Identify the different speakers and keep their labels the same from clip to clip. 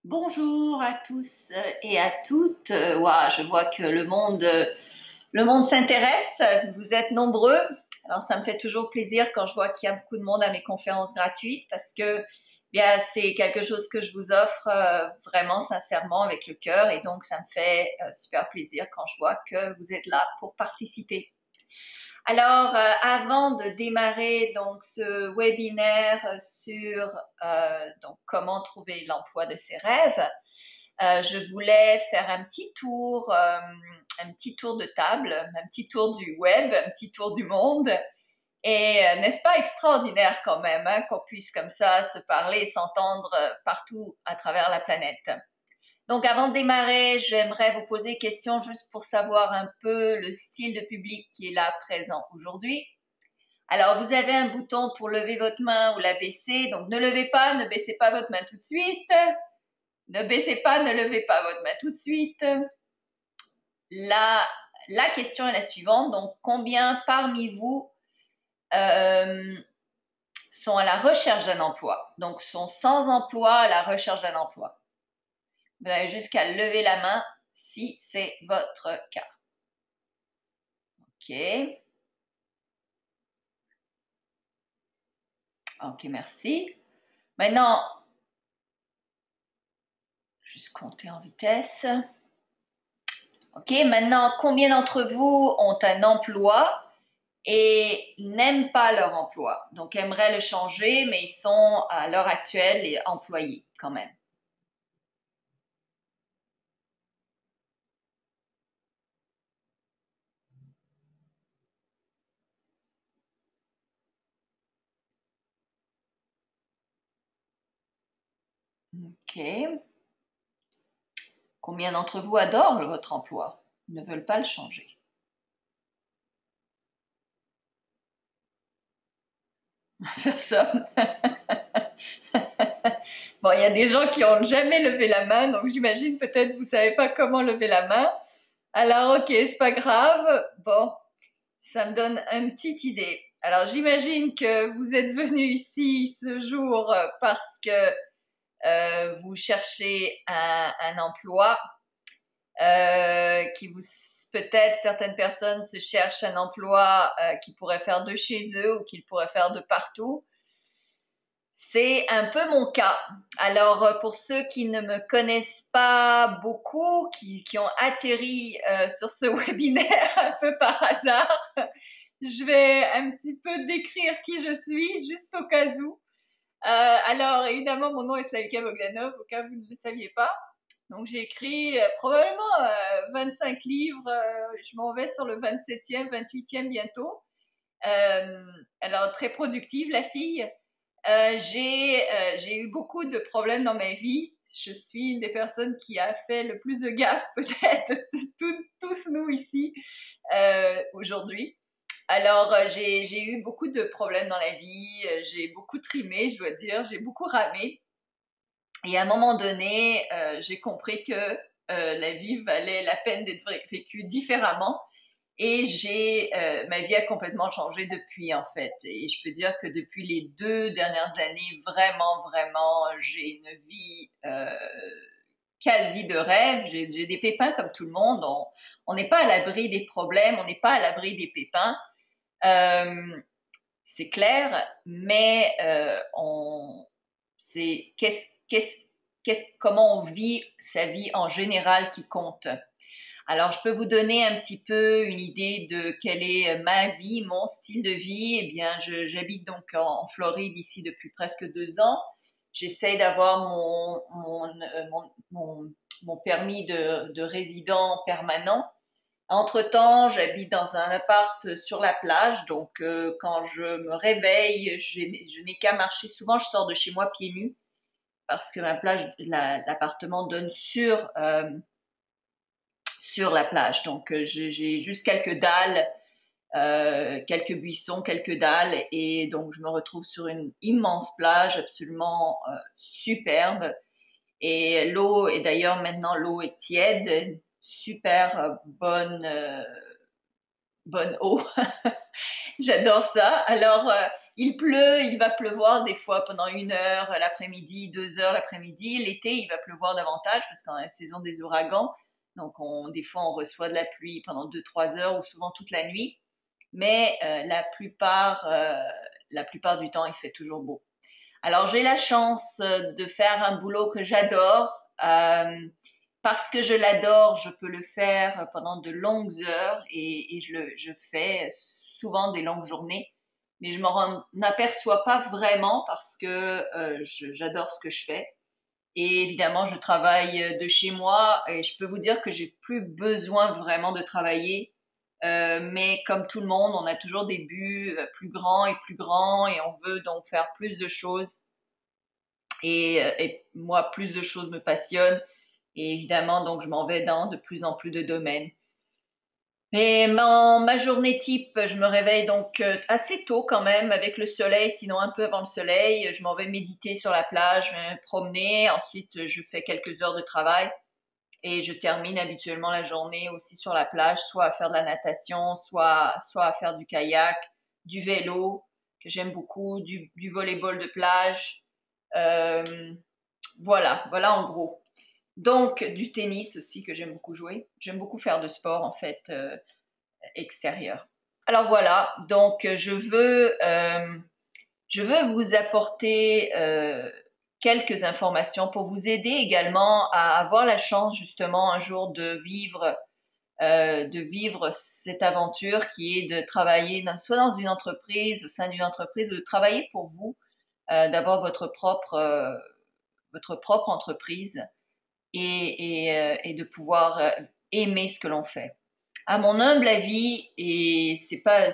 Speaker 1: Bonjour à tous et à toutes. Ouah, je vois que le monde s'intéresse. Vous êtes nombreux. Alors, ça me fait toujours plaisir quand je vois qu'il y a beaucoup de monde à mes conférences gratuites parce que bien, c'est quelque chose que je vous offre vraiment sincèrement avec le cœur et donc ça me fait super plaisir quand je vois que vous êtes là pour participer. Alors, avant de démarrer donc ce webinaire sur donc comment trouver l'emploi de ses rêves, je voulais faire un petit tour de table, un petit tour du web, un petit tour du monde. Et n'est-ce pas extraordinaire quand même hein, qu'on puisse comme ça se parler et s'entendre partout à travers la planète. Donc avant de démarrer, j'aimerais vous poser des questions juste pour savoir un peu le style de public qui est là présent aujourd'hui. Alors, vous avez un bouton pour lever votre main ou la baisser. Donc, ne levez pas, ne baissez pas votre main tout de suite. Ne baissez pas, ne levez pas votre main tout de suite. La, la question est la suivante. Donc, combien parmi vous sont à la recherche d'un emploi? Donc, sont sans emploi à la recherche d'un emploi. Vous avez jusqu'à lever la main si c'est votre cas. OK. OK, merci. Maintenant, juste compter en vitesse. OK, maintenant, combien d'entre vous ont un emploi et n'aiment pas leur emploi? Donc, aimeraient le changer, mais ils sont à l'heure actuelle employés quand même. OK. Combien d'entre vous adorent votre emploi, ne veulent pas le changer? Personne. Bon, il y a des gens qui ont jamais levé la main, donc j'imagine peut-être vous savez pas comment lever la main. Alors, ok, c'est pas grave. Bon, ça me donne une petite idée. Alors, j'imagine que vous êtes venu ici ce jour parce que vous cherchez un emploi qui vous peut-être certaines personnes se cherchent un emploi qu'ils pourraient faire de chez eux ou qu'ils pourraient faire de partout. C'est un peu mon cas. Alors, pour ceux qui ne me connaissent pas beaucoup, qui ont atterri sur ce webinaire un peu par hasard, je vais un petit peu décrire qui je suis, juste au cas où. Alors, évidemment, mon nom est Slavika Bogdanov, au cas où vous ne le saviez pas. Donc, j'ai écrit probablement 25 livres. Je m'en vais sur le 27e, 28e bientôt. Alors, très productive, la fille. J'ai eu beaucoup de problèmes dans ma vie. Je suis une des personnes qui a fait le plus de gaffe peut-être de tous nous ici aujourd'hui. Alors j'ai eu beaucoup de problèmes dans la vie. J'ai beaucoup trimé, je dois dire. J'ai beaucoup ramé. Et à un moment donné, j'ai compris que la vie valait la peine d'être vécue différemment. Et ma vie a complètement changé depuis en fait. Et je peux dire que depuis les 2 dernières années, vraiment, j'ai une vie quasi de rêve. J'ai des pépins comme tout le monde. On n'est pas à l'abri des problèmes, on n'est pas à l'abri des pépins. C'est clair, mais c'est comment on vit sa vie en général qui compte. Alors, je peux vous donner un petit peu une idée de quelle est ma vie, mon style de vie. Eh bien, j'habite donc en Floride ici depuis presque 2 ans. J'essaie d'avoir mon permis de résident permanent. Entre-temps, j'habite dans un appart sur la plage, donc quand je me réveille, je n'ai qu'à marcher. Souvent, je sors de chez moi pieds nus parce que l'appartement donne sur la plage. Donc, j'ai juste quelques dalles, quelques buissons, quelques dalles, et donc je me retrouve sur une immense plage absolument superbe. Et l'eau, et d'ailleurs maintenant l'eau est tiède, super bonne eau. J'adore ça. Alors, il pleut, il va pleuvoir des fois pendant 1 heure l'après-midi, 2 heures l'après-midi. L'été, il va pleuvoir davantage parce qu'on a la saison des ouragans. Donc, des fois, on reçoit de la pluie pendant 2, 3 heures ou souvent toute la nuit. Mais la plupart du temps, il fait toujours beau. Alors, j'ai la chance de faire un boulot que j'adore. Parce que je l'adore, je peux le faire pendant de longues heures et je fais souvent des longues journées. Mais je m'en aperçois pas vraiment parce que j'adore ce que je fais. Et évidemment, je travaille de chez moi et je peux vous dire que j'ai plus besoin vraiment de travailler. Mais comme tout le monde, on a toujours des buts plus grands et on veut donc faire plus de choses. Et moi, plus de choses me passionnent. Et évidemment, donc, je m'en vais dans de plus en plus de domaines. Et ma journée type, je me réveille donc assez tôt quand même avec le soleil, sinon un peu avant le soleil. Je m'en vais méditer sur la plage, je vais me promener. Ensuite, je fais quelques heures de travail et je termine habituellement la journée aussi sur la plage, soit à faire de la natation, soit à faire du kayak, du vélo, que j'aime beaucoup, du volleyball de plage. Euh, voilà en gros. Donc, du tennis aussi que j'aime beaucoup jouer. J'aime beaucoup faire de sport en fait extérieur. Alors voilà, donc je veux vous apporter quelques informations pour vous aider également à avoir la chance justement un jour de vivre cette aventure qui est de travailler soit dans une entreprise, au sein d'une entreprise, ou de travailler pour vous, d'avoir votre propre entreprise et de pouvoir aimer ce que l'on fait. À mon humble avis, et je suis pas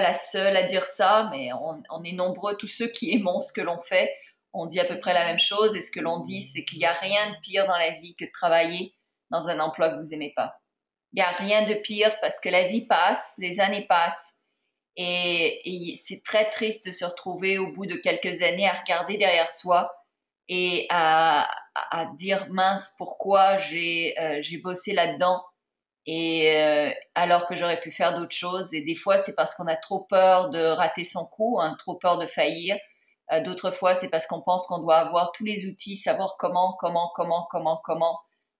Speaker 1: la seule à dire ça, mais on est nombreux, tous ceux qui aimons ce que l'on fait, on dit à peu près la même chose, et ce que l'on dit, c'est qu'il n'y a rien de pire dans la vie que de travailler dans un emploi que vous aimez pas. Il n'y a rien de pire parce que la vie passe, les années passent, et c'est très triste de se retrouver au bout de quelques années à regarder derrière soi et à dire mince pourquoi j'ai bossé là-dedans et alors que j'aurais pu faire d'autres choses. Et des fois c'est parce qu'on a trop peur de rater son coup, hein, trop peur de faillir. D'autres fois c'est parce qu'on pense qu'on doit avoir tous les outils, savoir comment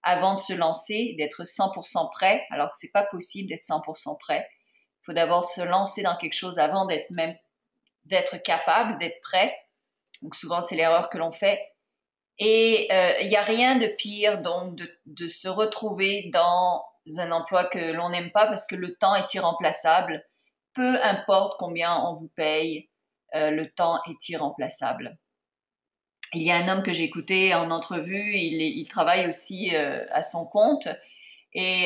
Speaker 1: avant de se lancer, d'être 100% prêt, alors que c'est pas possible d'être 100% prêt. Il faut d'abord se lancer dans quelque chose avant d'être capable, d'être prêt. Donc souvent c'est l'erreur que l'on fait. Et il n'y a rien de pire donc de se retrouver dans un emploi que l'on n'aime pas parce que le temps est irremplaçable. Peu importe combien on vous paye, le temps est irremplaçable. Il y a un homme que j'ai écouté en entrevue, il travaille aussi à son compte et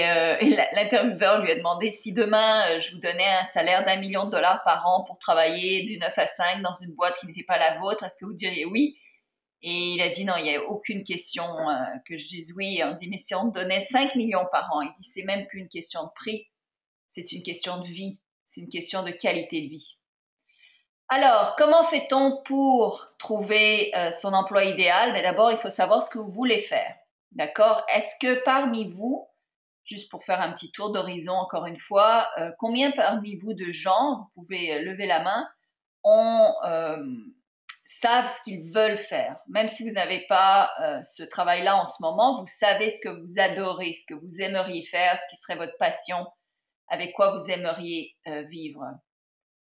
Speaker 1: l'intervieweur lui a demandé si demain je vous donnais un salaire d'1 million de dollars par an pour travailler du 9 à 5 dans une boîte qui n'était pas la vôtre, est-ce que vous diriez oui? Et il a dit non, il n'y a aucune question que je dise oui. On dit mais si on te donnait 5 millions par an, il dit c'est même plus une question de prix, c'est une question de vie, c'est une question de qualité de vie. Alors, comment fait-on pour trouver son emploi idéal? Mais d'abord, il faut savoir ce que vous voulez faire. D'accord? Est-ce que parmi vous, juste pour faire un petit tour d'horizon encore une fois, combien parmi vous de gens, vous pouvez lever la main, savent ce qu'ils veulent faire. Même si vous n'avez pas ce travail-là en ce moment, vous savez ce que vous adorez, ce que vous aimeriez faire, ce qui serait votre passion, avec quoi vous aimeriez vivre.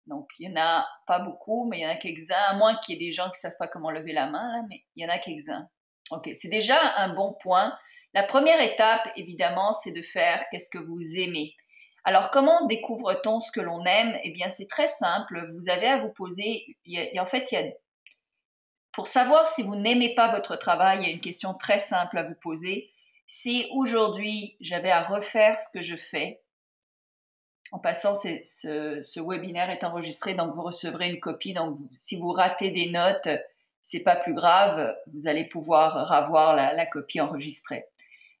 Speaker 1: Donc, il n'y en a pas beaucoup, mais il y en a quelques-uns, à moins qu'il y ait des gens qui ne savent pas comment lever la main, là, mais il y en a quelques-uns. Ok, c'est déjà un bon point. La première étape, évidemment, c'est de faire qu'est-ce que vous aimez. Alors, comment découvre-t-on ce que l'on aime? Eh bien, c'est très simple. Vous avez à vous poser, en fait, pour savoir si vous n'aimez pas votre travail, il y a une question très simple à vous poser. Si aujourd'hui, j'avais à refaire ce que je fais, en passant, ce webinaire est enregistré, donc vous recevrez une copie. Donc, si vous ratez des notes, c'est pas plus grave. Vous allez pouvoir avoir la copie enregistrée.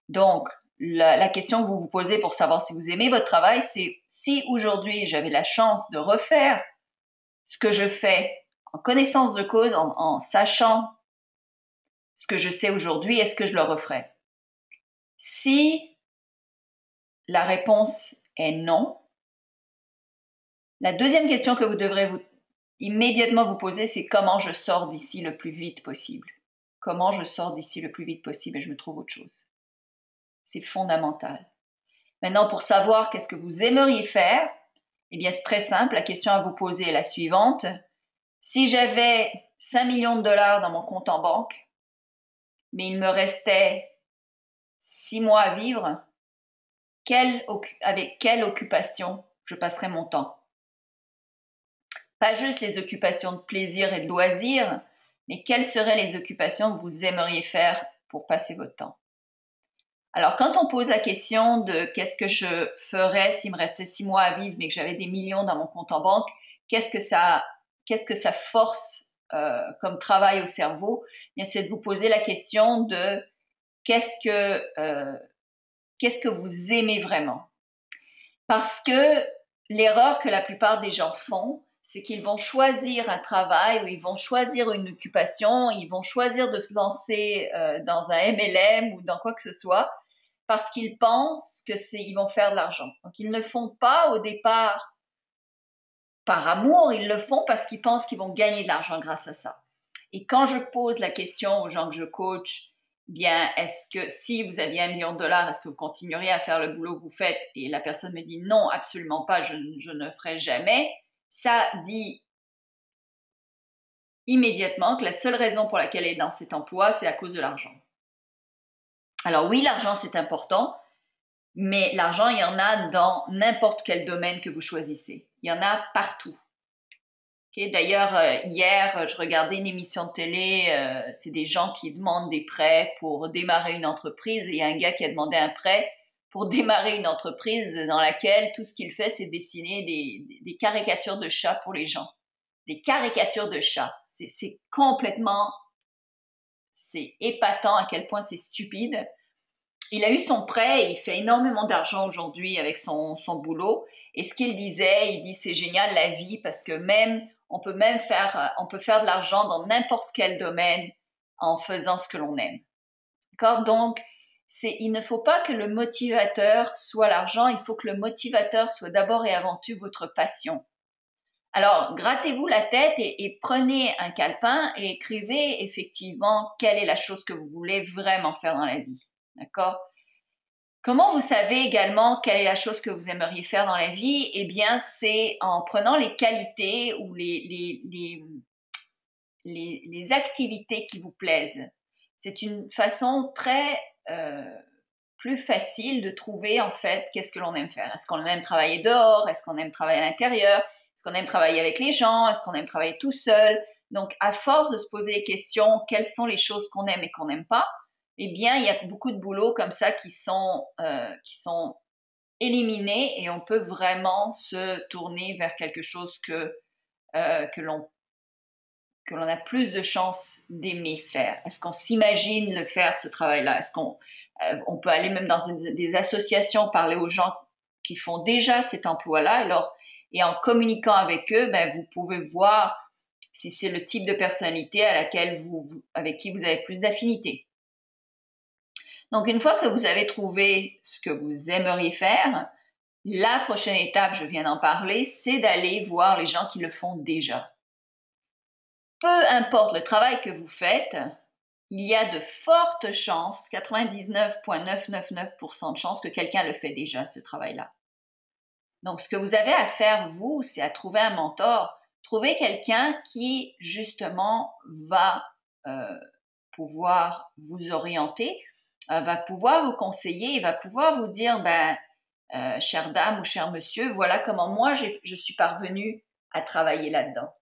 Speaker 1: Donc, la question que vous vous posez pour savoir si vous aimez votre travail, c'est si aujourd'hui j'avais la chance de refaire ce que je fais en connaissance de cause, en sachant ce que je sais aujourd'hui, est-ce que je le referais? Si la réponse est non, la deuxième question que vous devrez vous immédiatement vous posez, c'est comment je sors d'ici le plus vite possible. Comment je sors d'ici le plus vite possible et je me trouve autre chose. C'est fondamental. Maintenant, pour savoir qu'est-ce que vous aimeriez faire, eh bien, c'est très simple. La question à vous poser est la suivante. Si j'avais 5 millions de dollars dans mon compte en banque, mais il me restait 6 mois à vivre, avec quelle occupation je passerais mon temps? Pas juste les occupations de plaisir et de loisirs, mais quelles seraient les occupations que vous aimeriez faire pour passer votre temps? Alors, quand on pose la question de qu'est-ce que je ferais s'il me restait 6 mois à vivre, mais que j'avais des millions dans mon compte en banque, qu'est-ce que ça force comme travail au cerveau? Eh bien, c'est de vous poser la question de qu'est-ce que vous aimez vraiment? Parce que l'erreur que la plupart des gens font, c'est qu'ils vont choisir un travail ou ils vont choisir une occupation, ils vont choisir de se lancer dans un MLM ou dans quoi que ce soit parce qu'ils pensent ils vont faire de l'argent. Donc, ils ne le font pas au départ par amour, ils le font parce qu'ils pensent qu'ils vont gagner de l'argent grâce à ça. Et quand je pose la question aux gens que je coach, bien, est-ce que si vous aviez 1 million de dollars, est-ce que vous continueriez à faire le boulot que vous faites? Et la personne me dit non, absolument pas, je ne ferai jamais. Ça dit immédiatement que la seule raison pour laquelle elle est dans cet emploi, c'est à cause de l'argent. Alors oui, l'argent, c'est important, mais l'argent, il y en a dans n'importe quel domaine que vous choisissez. Il y en a partout. Okay? D'ailleurs, hier, je regardais une émission de télé, c'est des gens qui demandent des prêts pour démarrer une entreprise et il y a un gars qui a demandé un prêt pour démarrer une entreprise dans laquelle tout ce qu'il fait, c'est dessiner des caricatures de chats pour les gens. Des caricatures de chats. C'est complètement, c'est épatant à quel point c'est stupide. Il a eu son prêt et il fait énormément d'argent aujourd'hui avec son boulot. Et ce qu'il disait, il dit c'est génial la vie parce que on peut faire de l'argent dans n'importe quel domaine en faisant ce que l'on aime. D'accord? Donc, il ne faut pas que le motivateur soit l'argent, il faut que le motivateur soit d'abord et avant tout votre passion. Alors, grattez-vous la tête et prenez un calepin et écrivez effectivement quelle est la chose que vous voulez vraiment faire dans la vie. D'accord? Comment vous savez également quelle est la chose que vous aimeriez faire dans la vie? Eh bien, c'est en prenant les qualités ou les activités qui vous plaisent. C'est une façon très plus facile de trouver en fait qu'est-ce que l'on aime faire. Est-ce qu'on aime travailler dehors? Est-ce qu'on aime travailler à l'intérieur? Est-ce qu'on aime travailler avec les gens? Est-ce qu'on aime travailler tout seul? Donc, à force de se poser les questions, quelles sont les choses qu'on aime et qu'on n'aime pas? Eh bien, il y a beaucoup de boulots comme ça qui sont éliminés et on peut vraiment se tourner vers quelque chose que l'on a plus de chances d'aimer faire. Est-ce qu'on s'imagine le faire, ce travail-là? Est-ce qu'on on peut aller même dans des associations, parler aux gens qui font déjà cet emploi-là. Alors, et en communiquant avec eux, ben, vous pouvez voir si c'est le type de personnalité avec qui vous avez plus d'affinité. Donc, une fois que vous avez trouvé ce que vous aimeriez faire, la prochaine étape, je viens d'en parler, c'est d'aller voir les gens qui le font déjà. Peu importe le travail que vous faites, il y a de fortes chances, 99,999% de chances que quelqu'un le fait déjà, ce travail-là. Donc, ce que vous avez à faire, vous, c'est à trouver un mentor, trouver quelqu'un qui, justement, va pouvoir vous orienter, va pouvoir vous conseiller, va pouvoir vous dire, chère dame ou cher monsieur, voilà comment moi, je suis parvenue à travailler là-dedans.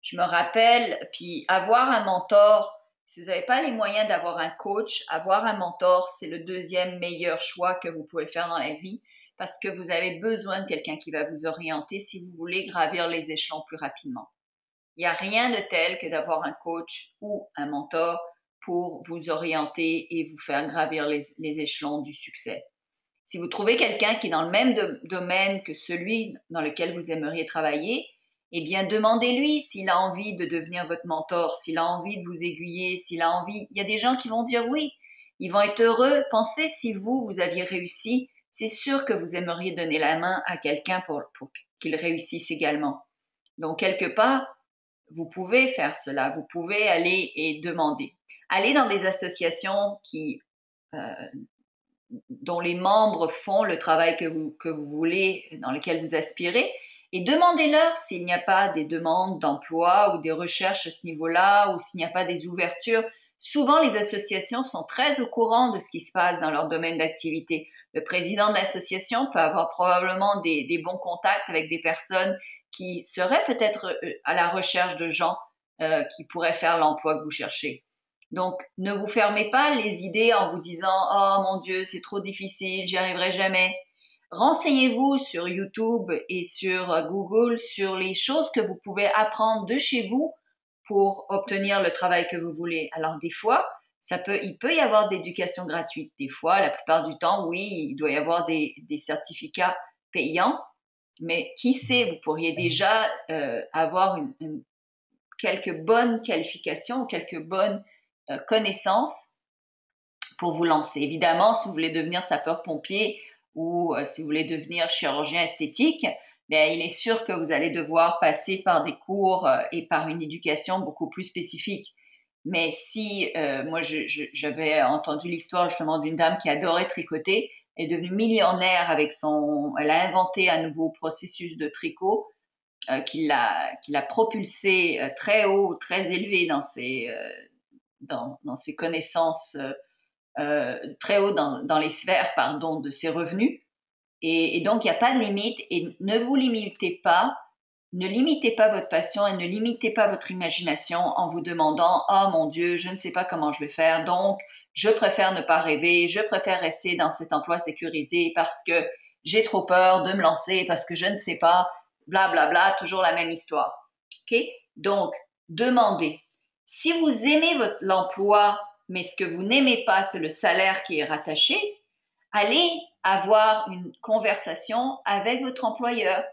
Speaker 1: Je me rappelle, puis avoir un mentor, si vous n'avez pas les moyens d'avoir un coach, avoir un mentor, c'est le deuxième meilleur choix que vous pouvez faire dans la vie parce que vous avez besoin de quelqu'un qui va vous orienter si vous voulez gravir les échelons plus rapidement. Il n'y a rien de tel que d'avoir un coach ou un mentor pour vous orienter et vous faire gravir les échelons du succès. Si vous trouvez quelqu'un qui est dans le même domaine que celui dans lequel vous aimeriez travailler, eh bien, demandez-lui s'il a envie de devenir votre mentor, s'il a envie de vous aiguiller, s'il a envie. Il y a des gens qui vont dire oui, ils vont être heureux. Pensez si vous aviez réussi, c'est sûr que vous aimeriez donner la main à quelqu'un pour qu'il réussisse également. Donc, quelque part, vous pouvez faire cela. Vous pouvez aller et demander. Allez dans des associations dont les membres font le travail que vous voulez, dans lequel vous aspirez, et demandez-leur s'il n'y a pas des demandes d'emploi ou des recherches à ce niveau-là, ou s'il n'y a pas des ouvertures. Souvent, les associations sont très au courant de ce qui se passe dans leur domaine d'activité. Le président de l'association peut avoir probablement des bons contacts avec des personnes qui seraient peut-être à la recherche de gens qui pourraient faire l'emploi que vous cherchez. Donc, ne vous fermez pas les idées en vous disant « Oh mon Dieu, c'est trop difficile, j'y arriverai jamais ». Renseignez-vous sur YouTube et sur Google sur les choses que vous pouvez apprendre de chez vous pour obtenir le travail que vous voulez. Alors, des fois, il peut y avoir d'éducation gratuite. Des fois, la plupart du temps, oui, il doit y avoir des certificats payants. Mais qui sait, vous pourriez déjà avoir quelques bonnes qualifications, quelques bonnes connaissances pour vous lancer. Évidemment, si vous voulez devenir sapeur-pompier ou si vous voulez devenir chirurgien esthétique, bien, il est sûr que vous allez devoir passer par des cours et par une éducation beaucoup plus spécifique. Mais si moi j'avais entendu l'histoire justement d'une dame qui adorait tricoter, elle est devenue millionnaire elle a inventé un nouveau processus de tricot qui l'a propulsé très haut, très élevé dans ses connaissances, très haut dans les sphères, pardon, de ses revenus. Et donc, il n'y a pas de limite et ne vous limitez pas, ne limitez pas votre passion et ne limitez pas votre imagination en vous demandant « Oh mon Dieu, je ne sais pas comment je vais faire, donc je préfère ne pas rêver, je préfère rester dans cet emploi sécurisé parce que j'ai trop peur de me lancer, parce que je ne sais pas, bla bla bla, toujours la même histoire. » OK? Donc, demandez. Si vous aimez l'emploi, mais ce que vous n'aimez pas, c'est le salaire qui est rattaché, allez avoir une conversation avec votre employeur.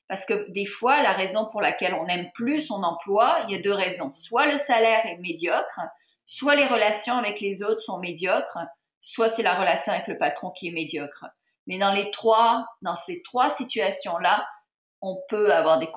Speaker 1: Parce que des fois, la raison pour laquelle on n'aime plus son emploi, il y a deux raisons. Soit le salaire est médiocre, soit les relations avec les autres sont médiocres, soit c'est la relation avec le patron qui est médiocre. Mais dans ces trois situations-là, on peut avoir des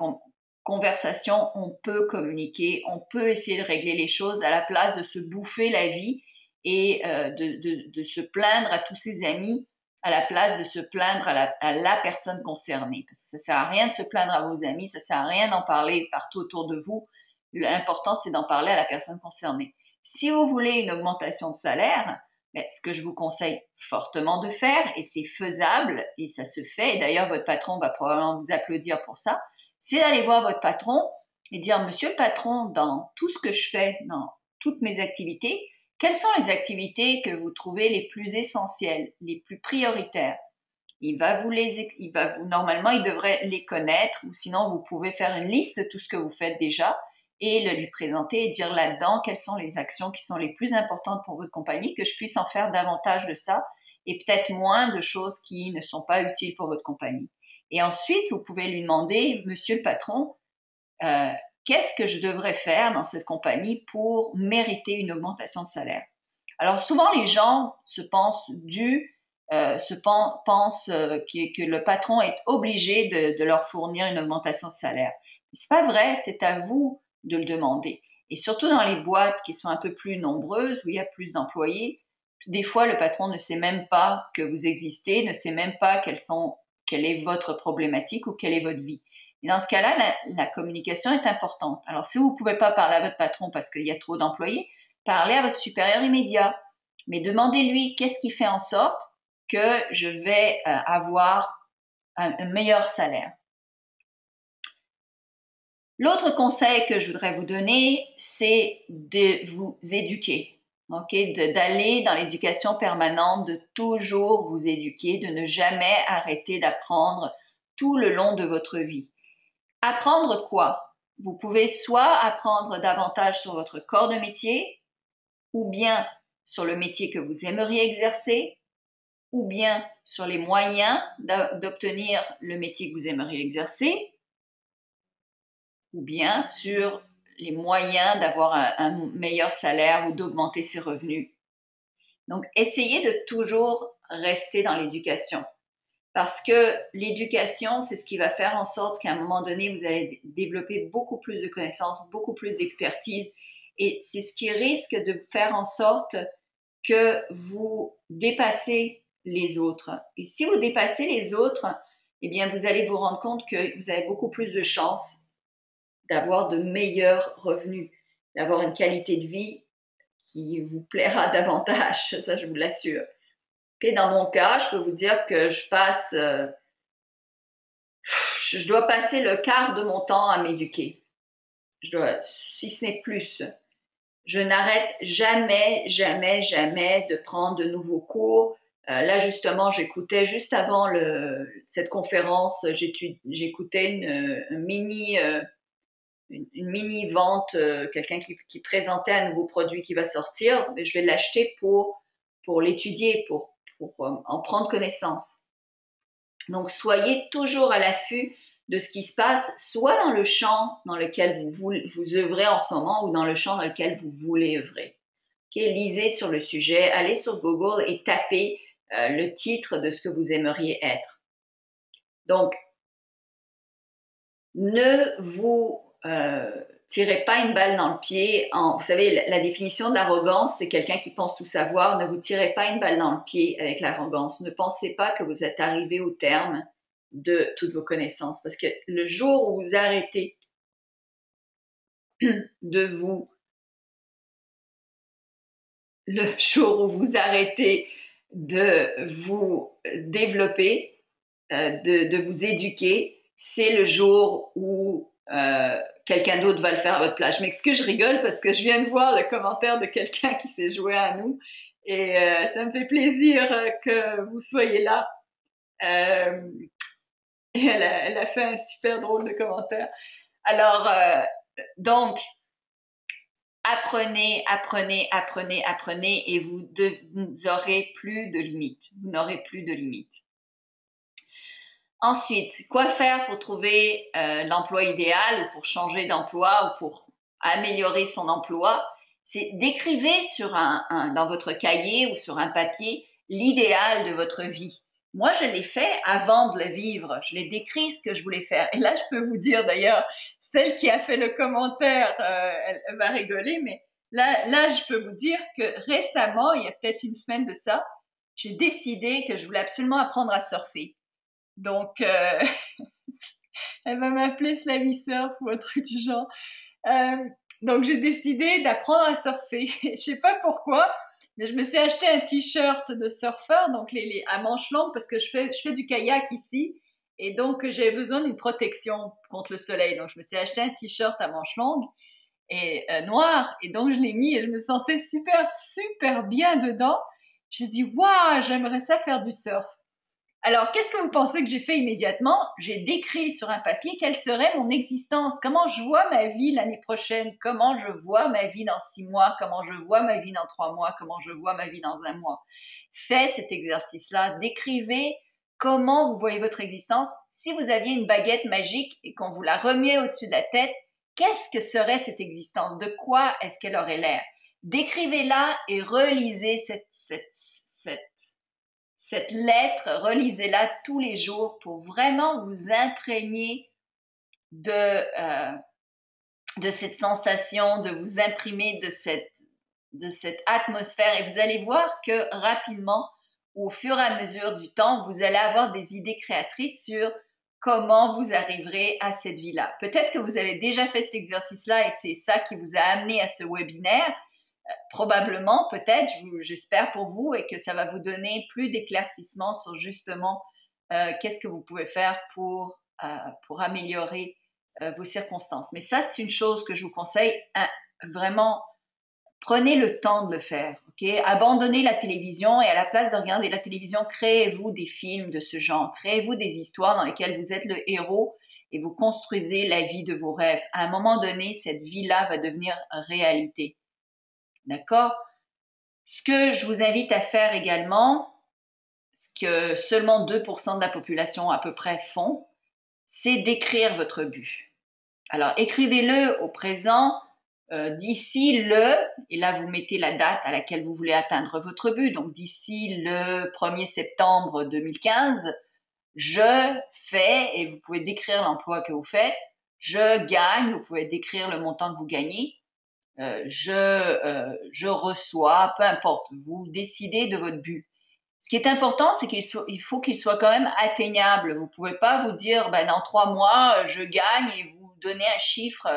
Speaker 1: conversations, on peut communiquer, on peut essayer de régler les choses à la place de se bouffer la vie et de se plaindre à tous ses amis à la place de se plaindre à la personne concernée. Parce que ça sert à rien de se plaindre à vos amis, ça sert à rien d'en parler partout autour de vous. L'important, c'est d'en parler à la personne concernée. Si vous voulez une augmentation de salaire, ben, ce que je vous conseille fortement de faire, et c'est faisable, et ça se fait, et d'ailleurs votre patron va probablement vous applaudir pour ça, c'est d'aller voir votre patron et dire, Monsieur le patron, dans tout ce que je fais, dans toutes mes activités, quelles sont les activités que vous trouvez les plus essentielles, les plus prioritaires? Normalement, il devrait les connaître, ou sinon vous pouvez faire une liste de tout ce que vous faites déjà et le lui présenter et dire là-dedans quelles sont les actions qui sont les plus importantes pour votre compagnie, que je puisse en faire davantage de ça et peut-être moins de choses qui ne sont pas utiles pour votre compagnie. Et ensuite, vous pouvez lui demander, Monsieur le patron, qu'est-ce que je devrais faire dans cette compagnie pour mériter une augmentation de salaire? Alors souvent les gens pensent que le patron est obligé de leur fournir une augmentation de salaire. C'est pas vrai, c'est à vous de le demander. Et surtout dans les boîtes qui sont un peu plus nombreuses, où il y a plus d'employés, des fois le patron ne sait même pas que vous existez, ne sait même pas quelle est votre problématique ou quelle est votre vie. Et dans ce cas-là, la communication est importante. Alors, si vous ne pouvez pas parler à votre patron parce qu'il y a trop d'employés, parlez à votre supérieur immédiat. Mais demandez-lui qu'est-ce qui fait en sorte que je vais avoir un meilleur salaire. L'autre conseil que je voudrais vous donner, c'est de vous éduquer. Okay? D'aller dans l'éducation permanente, de toujours vous éduquer, de ne jamais arrêter d'apprendre tout le long de votre vie. Apprendre quoi? Vous pouvez soit apprendre davantage sur votre corps de métier, ou bien sur le métier que vous aimeriez exercer, ou bien sur les moyens d'obtenir le métier que vous aimeriez exercer, ou bien sur les moyens d'avoir un meilleur salaire ou d'augmenter ses revenus. Donc, essayez de toujours rester dans l'éducation. Parce que l'éducation, c'est ce qui va faire en sorte qu'à un moment donné, vous allez développer beaucoup plus de connaissances, beaucoup plus d'expertise. Et c'est ce qui risque de faire en sorte que vous dépassez les autres. Et si vous dépassez les autres, eh bien, vous allez vous rendre compte que vous avez beaucoup plus de chances d'avoir de meilleurs revenus, d'avoir une qualité de vie qui vous plaira davantage. Ça, je vous l'assure. Okay, dans mon cas, je peux vous dire que je dois passer le quart de mon temps à m'éduquer. Si ce n'est plus. Je n'arrête jamais, jamais, jamais de prendre de nouveaux cours. Là, justement, j'écoutais juste avant cette conférence, j'écoutais une mini vente, quelqu'un qui présentait un nouveau produit qui va sortir. Mais je vais l'acheter pour l'étudier, pour en prendre connaissance. Donc, soyez toujours à l'affût de ce qui se passe, soit dans le champ dans lequel vous œuvrez en ce moment ou dans le champ dans lequel vous voulez œuvrer. Okay? Lisez sur le sujet, allez sur Google et tapez le titre de ce que vous aimeriez être. Donc, ne vous tirez pas une balle dans le pied. Vous savez, la définition de l'arrogance, c'est quelqu'un qui pense tout savoir. Ne vous tirez pas une balle dans le pied avec l'arrogance. Ne pensez pas que vous êtes arrivé au terme de toutes vos connaissances. Parce que le jour où vous arrêtez de vous développer, de vous éduquer, c'est le jour où quelqu'un d'autre va le faire à votre place. Je m'excuse, je rigole parce que je viens de voir le commentaire de quelqu'un qui s'est joint à nous et ça me fait plaisir que vous soyez là. Et elle a fait un super drôle de commentaire. Alors, donc, apprenez, apprenez, apprenez, apprenez et vous n'aurez plus de limites. Vous n'aurez plus de limites. Ensuite, quoi faire pour trouver l'emploi idéal, pour changer d'emploi ou pour améliorer son emploi? C'est d'écrivez dans votre cahier ou sur un papier l'idéal de votre vie. Moi, je l'ai fait avant de le vivre. Je l'ai décrit ce que je voulais faire. Et là, je peux vous dire d'ailleurs, celle qui a fait le commentaire, elle va rigoler, mais là, je peux vous dire que récemment, il y a peut-être une semaine de ça, j'ai décidé que je voulais absolument apprendre à surfer. Donc, elle va m'appeler Slavy Surf ou un truc du genre. Donc, j'ai décidé d'apprendre à surfer. Je sais pas pourquoi, mais je me suis acheté un t-shirt de surfeur, donc à manches longues, parce que je fais du kayak ici. Et donc, j'avais besoin d'une protection contre le soleil. Donc, je me suis acheté un t-shirt à manches longues et noir. Et donc, je l'ai mis et je me sentais super, super bien dedans. J'ai dit, waouh, j'aimerais ça faire du surf. Alors, qu'est-ce que vous pensez que j'ai fait immédiatement? J'ai décrit sur un papier quelle serait mon existence, comment je vois ma vie l'année prochaine, comment je vois ma vie dans 6 mois, comment je vois ma vie dans 3 mois, comment je vois ma vie dans 1 mois. Faites cet exercice-là, décrivez comment vous voyez votre existence. Si vous aviez une baguette magique et qu'on vous la remet au-dessus de la tête, qu'est-ce que serait cette existence? De quoi est-ce qu'elle aurait l'air? Décrivez-la et relisez cette lettre, relisez-la tous les jours pour vraiment vous imprégner de cette sensation, de vous imprimer de cette atmosphère et vous allez voir que rapidement, au fur et à mesure du temps, vous allez avoir des idées créatrices sur comment vous arriverez à cette vie-là. Peut-être que vous avez déjà fait cet exercice-là et c'est ça qui vous a amené à ce webinaire. Probablement, peut-être, j'espère pour vous et que ça va vous donner plus d'éclaircissement sur justement qu'est-ce que vous pouvez faire pour améliorer vos circonstances. Mais ça, c'est une chose que je vous conseille, vraiment, prenez le temps de le faire. Okay? Abandonnez la télévision et à la place de regarder la télévision, créez-vous des films de ce genre, créez-vous des histoires dans lesquelles vous êtes le héros et vous construisez la vie de vos rêves. À un moment donné, cette vie-là va devenir réalité. D'accord? Ce que je vous invite à faire également, ce que seulement 2% de la population à peu près font, c'est d'écrire votre but. Alors, écrivez-le au présent, d'ici et là vous mettez la date à laquelle vous voulez atteindre votre but, donc d'ici le 1er septembre 2015, Je fais, et vous pouvez décrire l'emploi que vous faites. Je gagne, vous pouvez décrire le montant que vous gagnez. Je reçois, peu importe, vous décidez de votre but. Ce qui est important, c'est il faut qu'il soit quand même atteignable. Vous pouvez pas vous dire, ben, dans 3 mois, je gagne et vous donner un chiffre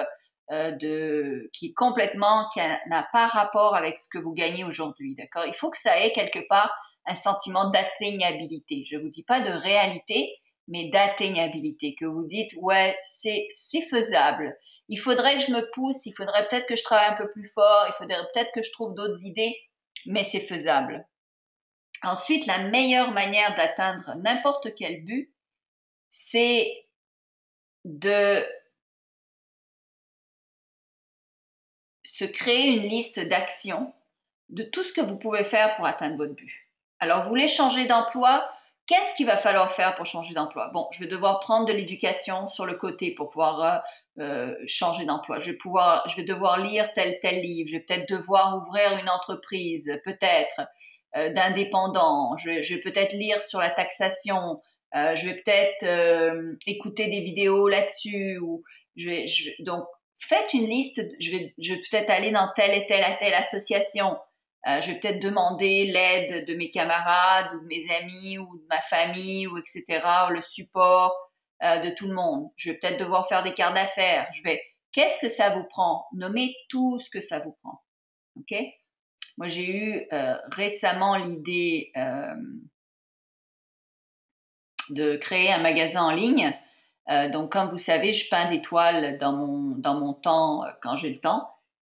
Speaker 1: qui est complètement, qui n'a pas rapport avec ce que vous gagnez aujourd'hui, d'accord? Il faut que ça ait quelque part un sentiment d'atteignabilité. Je vous dis pas de réalité, mais d'atteignabilité. Que vous dites, ouais, c'est faisable. Il faudrait que je me pousse, il faudrait peut-être que je travaille un peu plus fort, il faudrait peut-être que je trouve d'autres idées, mais c'est faisable. Ensuite, la meilleure manière d'atteindre n'importe quel but, c'est de se créer une liste d'actions de tout ce que vous pouvez faire pour atteindre votre but. Alors, vous voulez changer d'emploi, qu'est-ce qu'il va falloir faire pour changer d'emploi? Bon, je vais devoir prendre de l'éducation sur le côté pour pouvoir changer d'emploi. Je vais devoir lire tel livre. Je vais peut-être devoir ouvrir une entreprise, peut-être d'indépendant. Je vais peut-être lire sur la taxation. Je vais peut-être écouter des vidéos là-dessus. Donc, faites une liste. Je vais peut-être aller dans telle et telle association. Je vais peut-être demander l'aide de mes camarades ou de mes amis ou de ma famille ou etc. Le support de tout le monde. Je vais peut-être devoir faire des cartes d'affaires. Qu'est-ce que ça vous prend? Nommez tout ce que ça vous prend. OK? Moi, j'ai eu récemment l'idée de créer un magasin en ligne. Donc, comme vous savez, je peins des toiles dans mon temps quand j'ai le temps.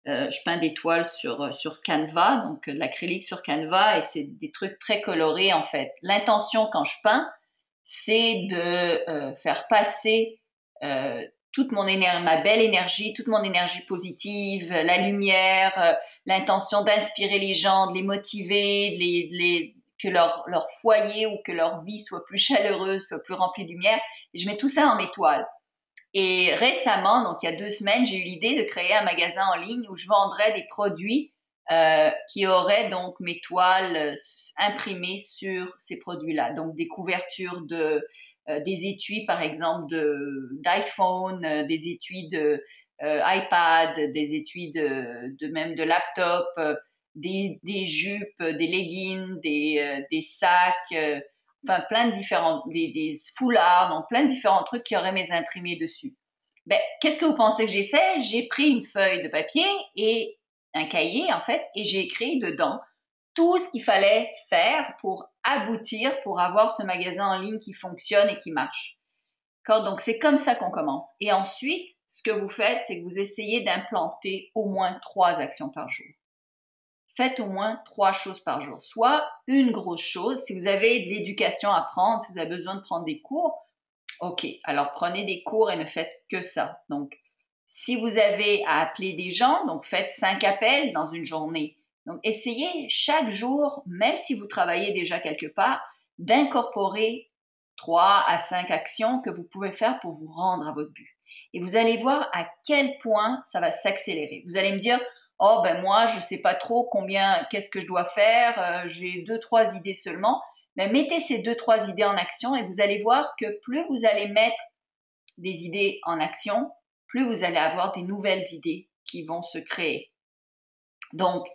Speaker 1: Je peins des toiles sur Canva, donc de l'acrylique sur Canva, et c'est des trucs très colorés en fait. L'intention quand je peins, c'est de faire passer toute ma belle énergie, toute mon énergie positive, la lumière, l'intention d'inspirer les gens, de les motiver, que leur foyer ou que leur vie soit plus chaleureuse, soit plus remplie de lumière. Et je mets tout ça dans mes toiles. Et récemment, donc il y a 2 semaines, j'ai eu l'idée de créer un magasin en ligne où je vendrais des produits qui auraient donc mes toiles imprimées sur ces produits-là. Donc des couvertures des étuis par exemple d'iPhone, des étuis de iPad, des étuis même de laptop, des jupes, des leggings, des sacs. Enfin plein de différents, des foulards, donc plein de différents trucs qui auraient mes imprimés dessus. Ben, qu'est-ce que vous pensez que j'ai fait? J'ai pris une feuille de papier et un cahier, en fait, et j'ai écrit dedans tout ce qu'il fallait faire pour aboutir, pour avoir ce magasin en ligne qui fonctionne et qui marche. D'accord? Donc, c'est comme ça qu'on commence. Et ensuite, ce que vous faites, c'est que vous essayez d'implanter au moins 3 actions par jour. Faites au moins 3 choses par jour. Soit une grosse chose. Si vous avez de l'éducation à prendre, si vous avez besoin de prendre des cours, OK. Alors, prenez des cours et ne faites que ça. Donc, si vous avez à appeler des gens, donc faites 5 appels dans une journée. Donc, essayez chaque jour, même si vous travaillez déjà quelque part, d'incorporer 3 à 5 actions que vous pouvez faire pour vous rendre à votre but. Et vous allez voir à quel point ça va s'accélérer. Vous allez me dire, oh ben moi, je sais pas trop qu'est-ce que je dois faire, j'ai 2-3 idées seulement. Mais mettez ces 2-3 idées en action et vous allez voir que plus vous allez mettre des idées en action, plus vous allez avoir des nouvelles idées qui vont se créer. Donc,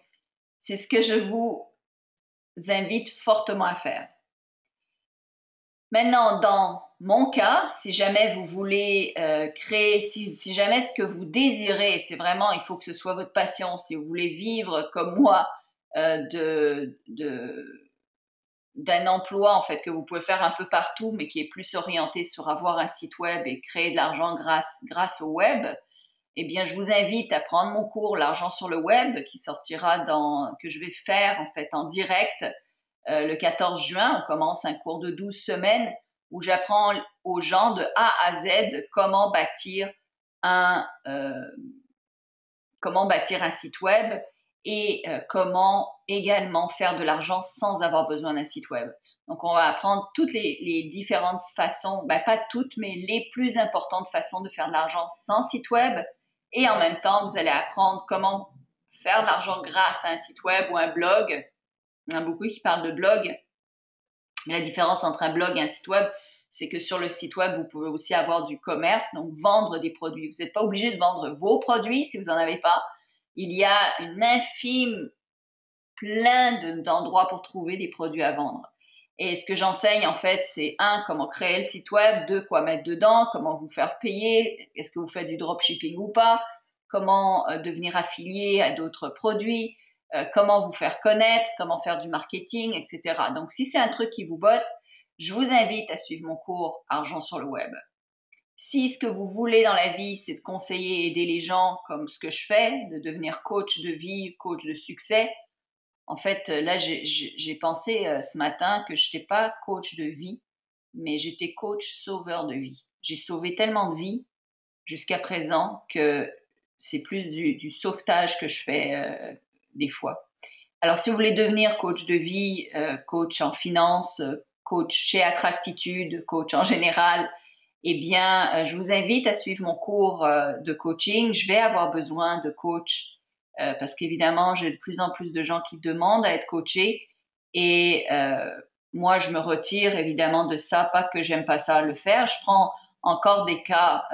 Speaker 1: c'est ce que je vous invite fortement à faire. Maintenant, dans mon cas, si jamais vous voulez créer, si jamais ce que vous désirez, c'est vraiment, il faut que ce soit votre passion, si vous voulez vivre comme moi d'un emploi en fait que vous pouvez faire un peu partout, mais qui est plus orienté sur avoir un site web et créer de l'argent grâce au web, eh bien, je vous invite à prendre mon cours L'argent sur le web qui sortira que je vais faire en fait en direct le 14 juin. On commence un cours de 12 semaines où j'apprends aux gens de A à Z comment bâtir un site web et comment également faire de l'argent sans avoir besoin d'un site web. Donc, on va apprendre toutes les différentes façons, pas toutes, mais les plus importantes façons de faire de l'argent sans site web. Et en même temps, vous allez apprendre comment faire de l'argent grâce à un site web ou un blog. Il y en a beaucoup qui parlent de blog. Mais la différence entre un blog et un site web, c'est que sur le site web, vous pouvez aussi avoir du commerce, donc vendre des produits. Vous n'êtes pas obligé de vendre vos produits si vous n'en avez pas. Il y a une infime plein d'endroits pour trouver des produits à vendre. Et ce que j'enseigne, en fait, c'est comment créer le site web, quoi mettre dedans, comment vous faire payer, est-ce que vous faites du dropshipping ou pas, comment devenir affilié à d'autres produits, comment vous faire connaître, comment faire du marketing, etc. Donc, si c'est un truc qui vous botte, je vous invite à suivre mon cours Argent sur le web. Si ce que vous voulez dans la vie, c'est de conseiller et aider les gens comme ce que je fais, de devenir coach de vie, coach de succès, en fait, là, j'ai pensé ce matin que je n'étais pas coach de vie, mais j'étais coach sauveur de vie. J'ai sauvé tellement de vies jusqu'à présent que c'est plus du sauvetage que je fais des fois. Alors, si vous voulez devenir coach de vie, coach en finance, coach chez Attractitude, coach en général, eh bien, je vous invite à suivre mon cours de coaching. Je vais avoir besoin de coachs parce qu'évidemment, j'ai de plus en plus de gens qui demandent à être coachés et moi, je me retire évidemment de ça, pas que j'aime pas ça le faire. Je prends encore des cas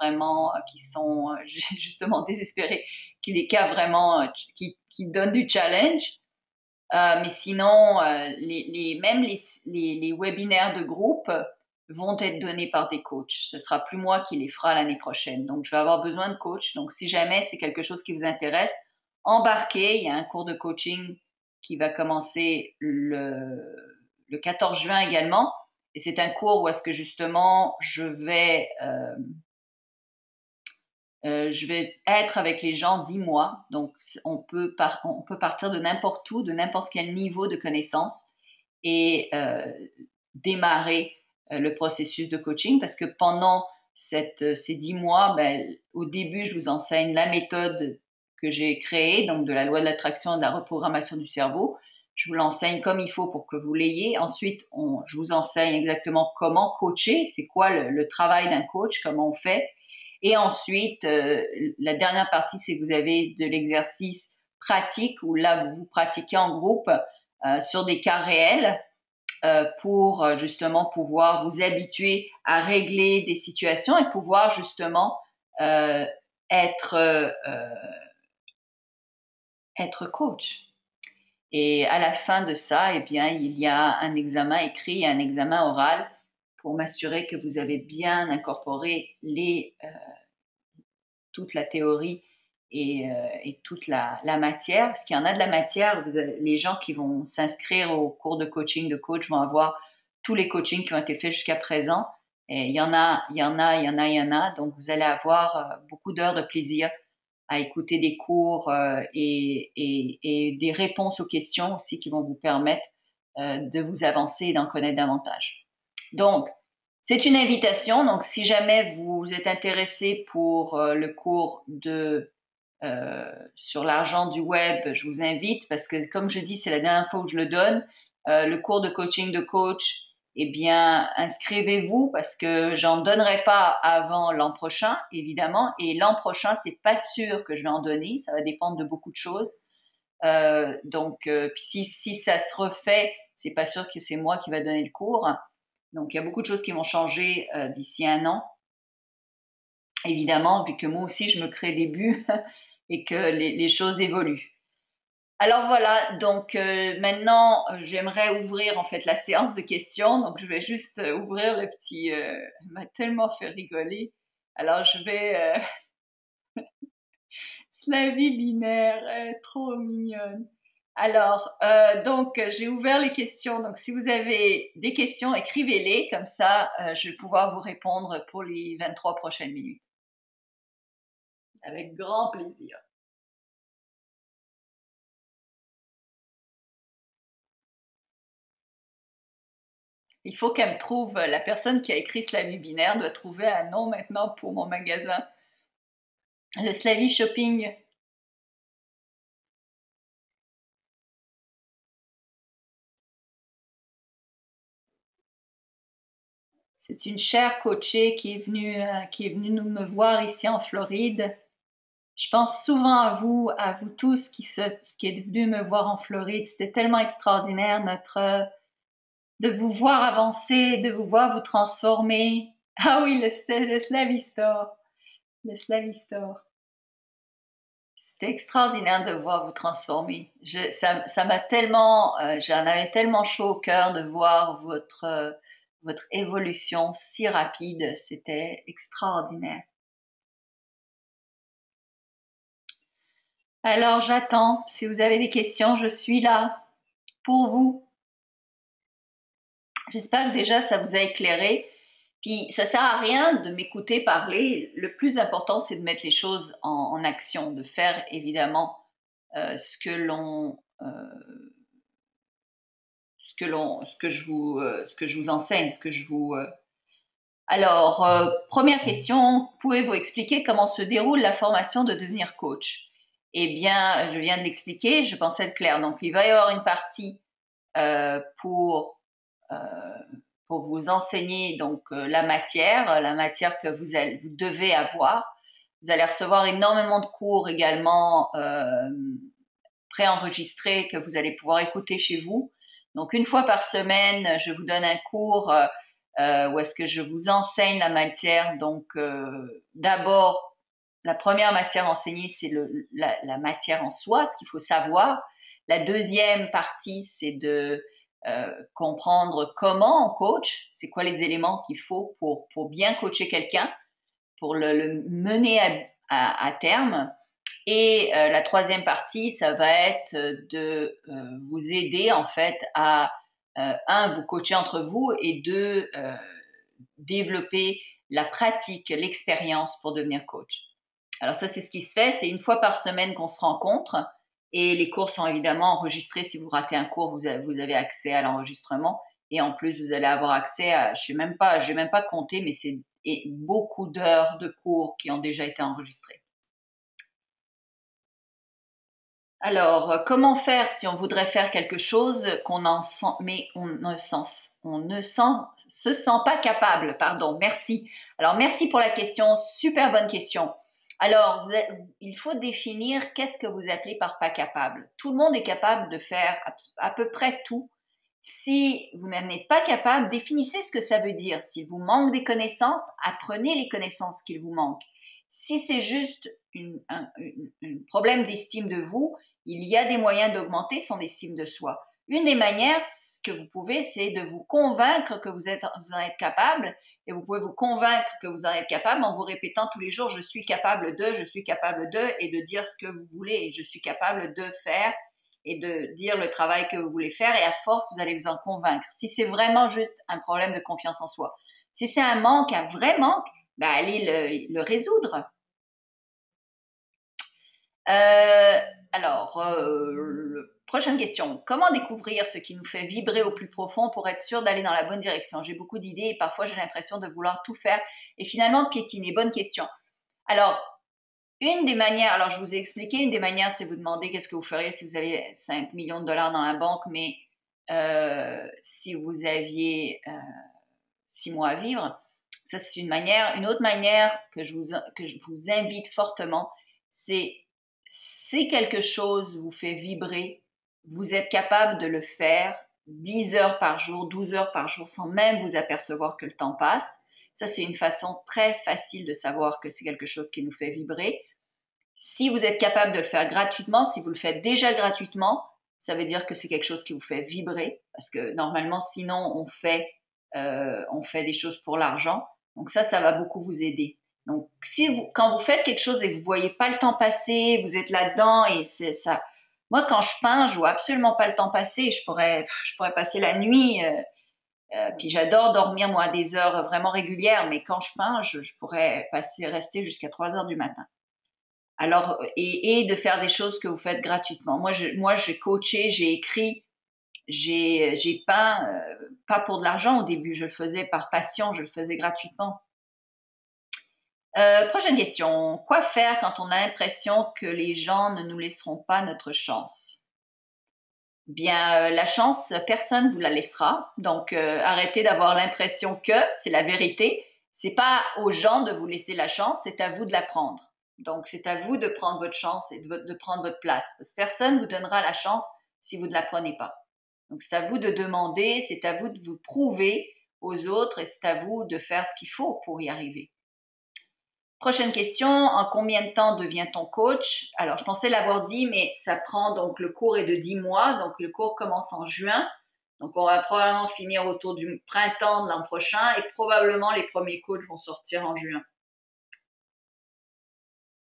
Speaker 1: vraiment qui sont justement désespérés, des cas vraiment qui donnent du challenge. Mais sinon, même les webinaires de groupe vont être donnés par des coachs. Ce sera plus moi qui les fera l'année prochaine. Donc, je vais avoir besoin de coachs. Donc, si jamais c'est quelque chose qui vous intéresse, embarquez. Il y a un cours de coaching qui va commencer le 14 juin également. Et c'est un cours où est-ce que justement, je vais être avec les gens 10 mois. Donc, on peut partir de n'importe où, de n'importe quel niveau de connaissance et démarrer le processus de coaching parce que pendant ces 10 mois, au début, je vous enseigne la méthode que j'ai créée, donc de la loi de l'attraction et de la reprogrammation du cerveau. Je vous l'enseigne comme il faut pour que vous l'ayez. Ensuite, je vous enseigne exactement comment coacher, c'est quoi le travail d'un coach, comment on fait. Et ensuite, la dernière partie, c'est que vous avez de l'exercice pratique où là, vous pratiquez en groupe sur des cas réels pour justement pouvoir vous habituer à régler des situations et pouvoir justement être coach. Et à la fin de ça, eh bien, il y a un examen écrit et un examen oral pour m'assurer que vous avez bien incorporé toute la théorie et toute la matière. Parce qu'il y en a de la matière, les gens qui vont s'inscrire au cours de coaching de coach vont avoir tous les coachings qui ont été faits jusqu'à présent. Et il y en a. Donc, vous allez avoir beaucoup d'heures de plaisir à écouter des cours et des réponses aux questions aussi qui vont vous permettre de vous avancer et d'en connaître davantage. Donc, c'est une invitation. Donc, si jamais vous êtes intéressé pour le cours sur l'argent du web, je vous invite parce que, comme je dis, c'est la dernière fois que je le donne. Le cours de coaching de coach, eh bien, inscrivez-vous parce que j'en donnerai pas avant l'an prochain, évidemment. Et l'an prochain, c'est pas sûr que je vais en donner. Ça va dépendre de beaucoup de choses. Donc, puis si ça se refait, c'est pas sûr que c'est moi qui va donner le cours. Donc, il y a beaucoup de choses qui vont changer d'ici un an. Évidemment, vu que moi aussi, je me crée des buts et que les choses évoluent. Alors voilà, donc maintenant, j'aimerais ouvrir en fait la séance de questions. Donc, je vais juste ouvrir le petit... il m'a tellement fait rigoler. Alors, je vais... Slavie binaire, trop mignonne. Alors, donc, j'ai ouvert les questions. Donc, si vous avez des questions, écrivez-les. Comme ça, je vais pouvoir vous répondre pour les 23 prochaines minutes. Avec grand plaisir. Il faut qu'elle me trouve, la personne qui a écrit Slavie binaire doit trouver un nom maintenant pour mon magasin. Le Slavie Shopping. C'est une chère coachée qui est venue nous me voir ici en Floride. Je pense souvent à vous tous qui êtes venus me voir en Floride. C'était tellement extraordinaire de vous voir avancer, de vous voir vous transformer. Ah oui, le Slavistor, le Slavistor. C'était extraordinaire de voir vous transformer. Ça m'a tellement, j'en avais tellement chaud au cœur de voir votre évolution si rapide. C'était extraordinaire. Alors, j'attends. Si vous avez des questions, je suis là pour vous. J'espère que déjà ça vous a éclairé. Puis ça sert à rien de m'écouter parler. Le plus important, c'est de mettre les choses en action, de faire évidemment ce que l'on, ce que je vous enseigne, ce que je vous. Alors, première question, pouvez-vous expliquer comment se déroule la formation de devenir coach? Eh bien, je viens de l'expliquer. Je pensais être claire. Donc, il va y avoir une partie euh, pour euh, pour vous enseigner donc la matière que vous devez avoir. Vous allez recevoir énormément de cours également préenregistrés que vous allez pouvoir écouter chez vous. Donc une fois par semaine, je vous donne un cours où est-ce que je vous enseigne la matière. Donc d'abord, la première matière enseignée, c'est la matière en soi, ce qu'il faut savoir. La deuxième partie, c'est de comprendre comment on coach, c'est quoi les éléments qu'il faut pour bien coacher quelqu'un, pour le mener à terme. Et la troisième partie, ça va être de vous aider en fait à, vous coacher entre vous et deux, développer la pratique, l'expérience pour devenir coach. Alors ça, c'est ce qui se fait. C'est une fois par semaine qu'on se rencontre et les cours sont évidemment enregistrés. Si vous ratez un cours, vous avez accès à l'enregistrement et en plus, vous allez avoir accès à, j'ai même pas compté, mais c'est beaucoup d'heures de cours qui ont déjà été enregistrés. Alors, comment faire si on voudrait faire quelque chose qu'on en sent, mais on ne se sent pas capable, pardon, merci. Alors, merci pour la question, super bonne question. Alors, il faut définir qu'est-ce que vous appelez par pas capable. Tout le monde est capable de faire à peu près tout. Si vous n'en êtes pas capable, définissez ce que ça veut dire. S'il vous manque des connaissances, apprenez les connaissances qu'il vous manque. Si c'est juste un problème d'estime de vous, il y a des moyens d'augmenter son estime de soi. Une des manières que vous pouvez, c'est de vous convaincre que vous en êtes capable, et vous pouvez vous convaincre que vous en êtes capable en vous répétant tous les jours je suis capable de, et de dire ce que vous voulez, et je suis capable de faire, et de dire le travail que vous voulez faire, et à force, vous allez vous en convaincre. Si c'est vraiment juste un problème de confiance en soi. Si c'est un manque, un vrai manque, ben allez le résoudre. Euh, alors, prochaine question. Comment découvrir ce qui nous fait vibrer au plus profond pour être sûr d'aller dans la bonne direction? J'ai beaucoup d'idées et parfois j'ai l'impression de vouloir tout faire et finalement piétiner. Bonne question. Alors, une des manières, alors je vous ai expliqué, une des manières, c'est vous demander qu'est-ce que vous feriez si vous aviez 5 millions de dollars dans la banque, mais si vous aviez 6 mois à vivre. Ça, c'est une manière. Une autre manière que je vous invite fortement, c'est si quelque chose vous fait vibrer, vous êtes capable de le faire 10 heures par jour, 12 heures par jour, sans même vous apercevoir que le temps passe. Ça, c'est une façon très facile de savoir que c'est quelque chose qui nous fait vibrer. Si vous êtes capable de le faire gratuitement, si vous le faites déjà gratuitement, ça veut dire que c'est quelque chose qui vous fait vibrer, parce que normalement, sinon, on fait des choses pour l'argent. Donc ça va beaucoup vous aider. Donc, quand vous faites quelque chose et que vous voyez pas le temps passer, vous êtes là-dedans et c'est ça. Moi, quand je peins, je vois absolument pas le temps passer. Je pourrais passer la nuit. Puis j'adore dormir moi à des heures vraiment régulières, mais quand je peins, je pourrais rester jusqu'à 3 heures du matin. Alors, et de faire des choses que vous faites gratuitement. Moi, j'ai coaché, j'ai écrit, j'ai peint, pas pour de l'argent au début, je le faisais par passion, je le faisais gratuitement. Prochaine question. Quoi faire quand on a l'impression que les gens ne nous laisseront pas notre chance? Bien, la chance, personne vous la laissera. Donc, arrêtez d'avoir l'impression que c'est la vérité. C'est pas aux gens de vous laisser la chance, c'est à vous de la prendre. Donc, c'est à vous de prendre votre chance et de prendre votre place. Parce que personne vous donnera la chance si vous ne la prenez pas. Donc, c'est à vous de demander, c'est à vous de vous prouver aux autres et c'est à vous de faire ce qu'il faut pour y arriver. Prochaine question, en combien de temps devient-on coach? Alors, je pensais l'avoir dit, mais ça prend, donc le cours est de 10 mois, donc le cours commence en juin. Donc, on va probablement finir autour du printemps de l'an prochain et probablement les premiers coachs vont sortir en juin.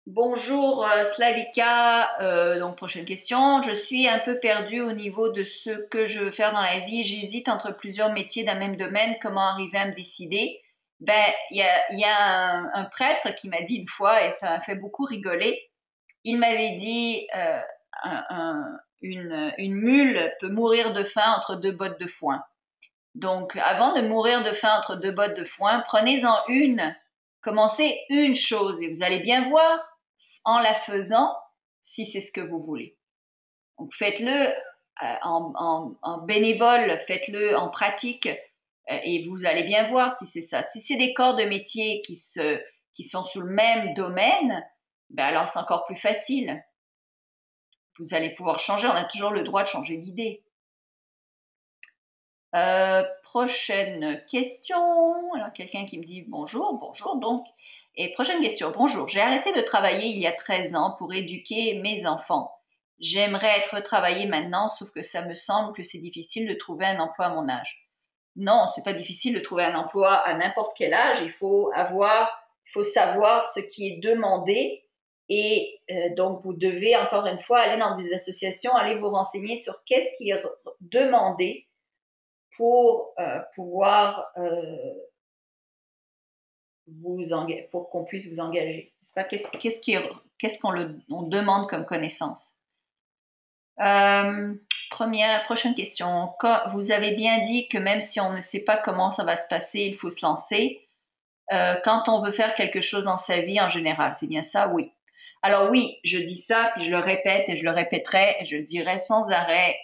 Speaker 1: Bonjour Slavika, donc prochaine question. Je suis un peu perdue au niveau de ce que je veux faire dans la vie. J'hésite entre plusieurs métiers d'un même domaine. Comment arriver à me décider? Ben, il y a un prêtre qui m'a dit une fois, et ça m'a fait beaucoup rigoler. Il m'avait dit une mule peut mourir de faim entre deux bottes de foin. Donc, avant de mourir de faim entre deux bottes de foin, prenez-en une, commencez une chose et vous allez bien voir en la faisant si c'est ce que vous voulez. Donc, faites-le en bénévole, faites-le en pratique et vous allez bien voir si c'est ça. Si c'est des corps de métier qui sont sous le même domaine, ben alors c'est encore plus facile. Vous allez pouvoir changer, on a toujours le droit de changer d'idée. Prochaine question. Alors, quelqu'un qui me dit bonjour donc. Et prochaine question. Bonjour, j'ai arrêté de travailler il y a 13 ans pour éduquer mes enfants. J'aimerais être retravaillée maintenant, sauf que ça me semble que c'est difficile de trouver un emploi à mon âge. Non, c'est pas difficile de trouver un emploi à n'importe quel âge. Il faut savoir ce qui est demandé et donc vous devez encore une fois aller dans des associations, aller vous renseigner sur qu'est-ce qui est demandé pour pouvoir pour qu'on puisse vous engager. Qu'est-ce qu'on demande comme connaissance? Prochaine question. Vous avez bien dit que même si on ne sait pas comment ça va se passer, il faut se lancer. Quand on veut faire quelque chose dans sa vie en général, c'est bien ça? Oui. Alors oui, je dis ça, puis je le répète et je le répéterai et je le dirai sans arrêt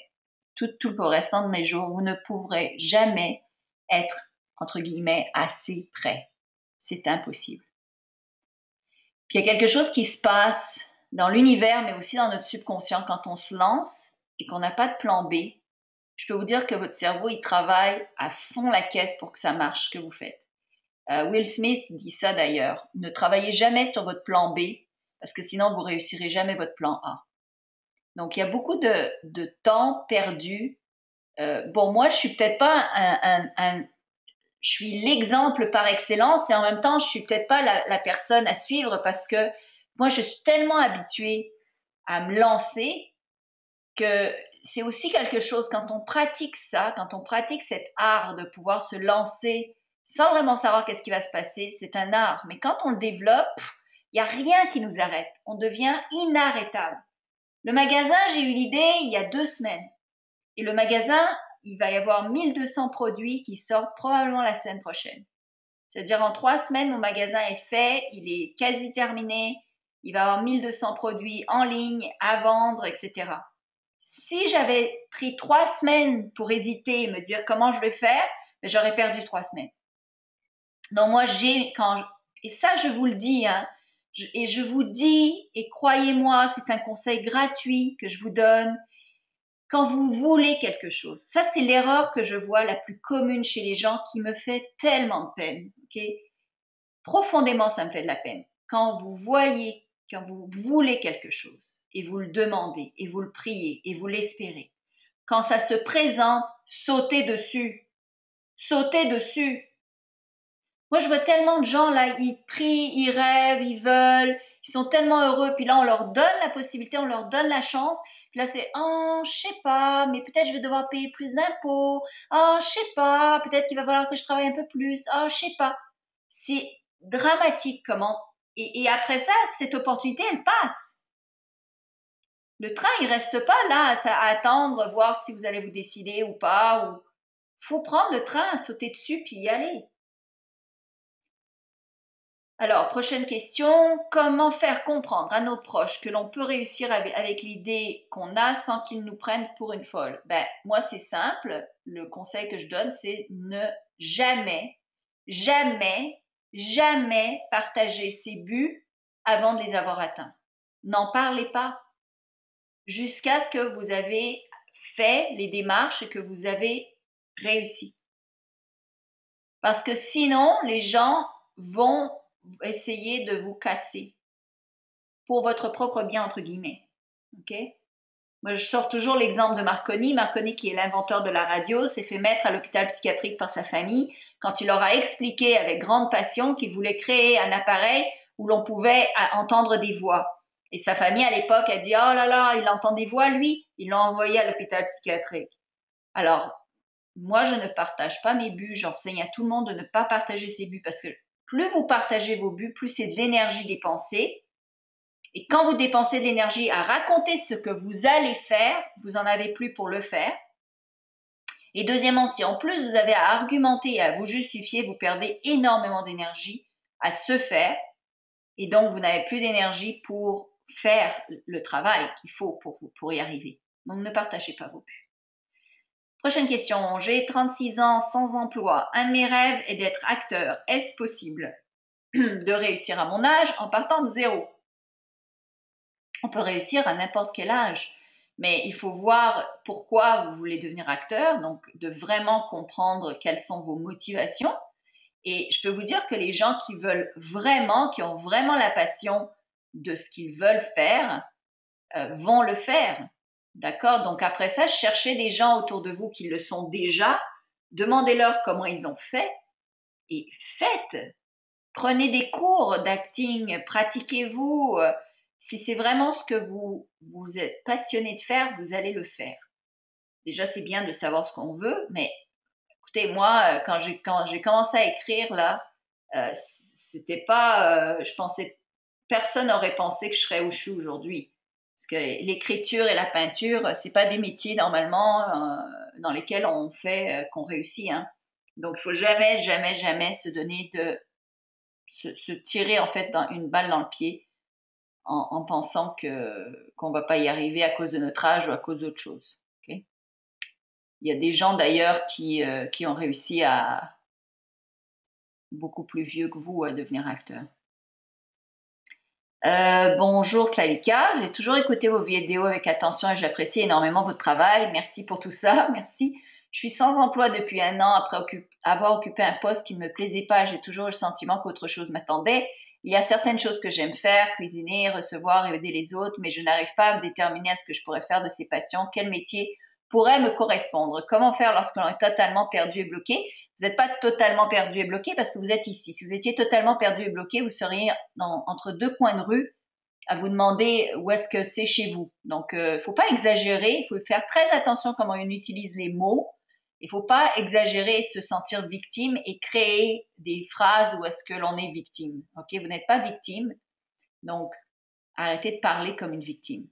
Speaker 1: tout le restant de mes jours. Vous ne pourrez jamais être, entre guillemets, assez prêt. C'est impossible. Puis il y a quelque chose qui se passe dans l'univers, mais aussi dans notre subconscient quand on se lance et qu'on n'a pas de plan B. Je peux vous dire que votre cerveau, il travaille à fond la caisse pour que ça marche, ce que vous faites. Will Smith dit ça d'ailleurs. Ne travaillez jamais sur votre plan B parce que sinon vous réussirez jamais votre plan A. Donc il y a beaucoup de temps perdu. Bon, moi je suis peut-être pas je suis l'exemple par excellence et en même temps je suis peut-être pas la personne à suivre parce que moi je suis tellement habituée à me lancer que c'est aussi quelque chose quand on pratique ça, quand on pratique cet art de pouvoir se lancer sans vraiment savoir qu'est-ce qui va se passer, c'est un art. Mais quand on le développe, il n'y a rien qui nous arrête. On devient inarrêtable. Le magasin, j'ai eu l'idée il y a 2 semaines. Et le magasin, il va y avoir 1200 produits qui sortent probablement la semaine prochaine. C'est-à-dire en 3 semaines, mon magasin est fait, il est quasi terminé, il va y avoir 1200 produits en ligne à vendre, etc. Si j'avais pris 3 semaines pour hésiter et me dire comment je vais faire, j'aurais perdu 3 semaines. Donc moi, et ça je vous le dis, hein, et je vous dis, et croyez-moi, c'est un conseil gratuit que je vous donne, quand vous voulez quelque chose. Ça, c'est l'erreur que je vois la plus commune chez les gens qui me fait tellement de peine. Okay? Profondément, ça me fait de la peine. Quand vous voulez quelque chose et vous le demandez et vous le priez et vous l'espérez, quand ça se présente, sautez dessus. Sautez dessus. Moi, je vois tellement de gens là, ils prient, ils rêvent, ils veulent, ils sont tellement heureux, puis là, on leur donne la possibilité, on leur donne la chance, puis là, c'est « Oh, je sais pas, mais peut-être je vais devoir payer plus d'impôts. Oh, je sais pas, peut-être qu'il va falloir que je travaille un peu plus. Oh, je sais pas. » C'est dramatique comment. Et après ça, cette opportunité, elle passe. Le train, il reste pas là à attendre, voir si vous allez vous décider ou pas. Faut prendre le train, sauter dessus, puis y aller. Alors, prochaine question. Comment faire comprendre à nos proches que l'on peut réussir avec l'idée qu'on a sans qu'ils nous prennent pour une folle? Ben, moi, c'est simple. Le conseil que je donne, c'est ne jamais, jamais, jamais partager ses buts avant de les avoir atteints. N'en parlez pas jusqu'à ce que vous avez fait les démarches et que vous avez réussi. Parce que sinon, les gens vont essayer de vous casser pour votre propre bien, entre guillemets. OK? Moi, je sors toujours l'exemple de Marconi. Marconi, qui est l'inventeur de la radio, s'est fait mettre à l'hôpital psychiatrique par sa famille quand il leur a expliqué avec grande passion qu'il voulait créer un appareil où l'on pouvait entendre des voix. Et sa famille, à l'époque, a dit « Oh là là, il entend des voix, lui !» Ils l'ont envoyé à l'hôpital psychiatrique. Alors, moi, je ne partage pas mes buts. J'enseigne à tout le monde de ne pas partager ses buts parce que plus vous partagez vos buts, plus c'est de l'énergie dépensée. Et quand vous dépensez de l'énergie à raconter ce que vous allez faire, vous n'en avez plus pour le faire. Et deuxièmement, si en plus vous avez à argumenter et à vous justifier, vous perdez énormément d'énergie à se faire. Et donc, vous n'avez plus d'énergie pour faire le travail qu'il faut pour y arriver. Donc, ne partagez pas vos buts. Prochaine question. J'ai 36 ans sans emploi. Un de mes rêves est d'être acteur. Est-ce possible de réussir à mon âge en partant de zéro? On peut réussir à n'importe quel âge, mais il faut voir pourquoi vous voulez devenir acteur, donc de vraiment comprendre quelles sont vos motivations. Et je peux vous dire que les gens qui veulent vraiment, qui ont vraiment la passion de ce qu'ils veulent faire, vont le faire. D'accord? Donc après ça, cherchez des gens autour de vous qui le sont déjà, demandez-leur comment ils ont fait et faites. Prenez des cours d'acting, pratiquez-vous. Si c'est vraiment ce que vous êtes passionné de faire, vous allez le faire. Déjà, c'est bien de savoir ce qu'on veut, mais écoutez, moi, quand j'ai commencé à écrire, là, c'était pas, je pensais, personne n'aurait pensé que je serais où je suis aujourd'hui. Parce que l'écriture et la peinture, c'est pas des métiers normalement dans lesquels on fait, qu'on réussit, hein. Donc, il faut jamais, jamais, jamais se donner se tirer en fait une balle dans le pied en pensant qu'on va pas y arriver à cause de notre âge ou à cause d'autre chose. Okay? Il y a des gens d'ailleurs qui ont réussi à beaucoup plus vieux que vous à devenir acteurs. Bonjour Slavika, j'ai toujours écouté vos vidéos avec attention et j'apprécie énormément votre travail. Merci pour tout ça, merci. Je suis sans emploi depuis 1 an après avoir occupé un poste qui ne me plaisait pas. J'ai toujours eu le sentiment qu'autre chose m'attendait. Il y a certaines choses que j'aime faire, cuisiner, recevoir et aider les autres, mais je n'arrive pas à me déterminer à ce que je pourrais faire de ces passions. Quel métier pourrait me correspondre? Comment faire lorsque l'on est totalement perdu et bloqué? Vous n'êtes pas totalement perdu et bloqué parce que vous êtes ici. Si vous étiez totalement perdu et bloqué, vous seriez entre 2 coins de rue à vous demander où est-ce que c'est chez vous. Donc, faut pas exagérer. Il faut faire très attention comment on utilise les mots. Il faut pas exagérer et se sentir victime et créer des phrases où est-ce que l'on est victime. Ok, vous n'êtes pas victime. Donc, arrêtez de parler comme une victime.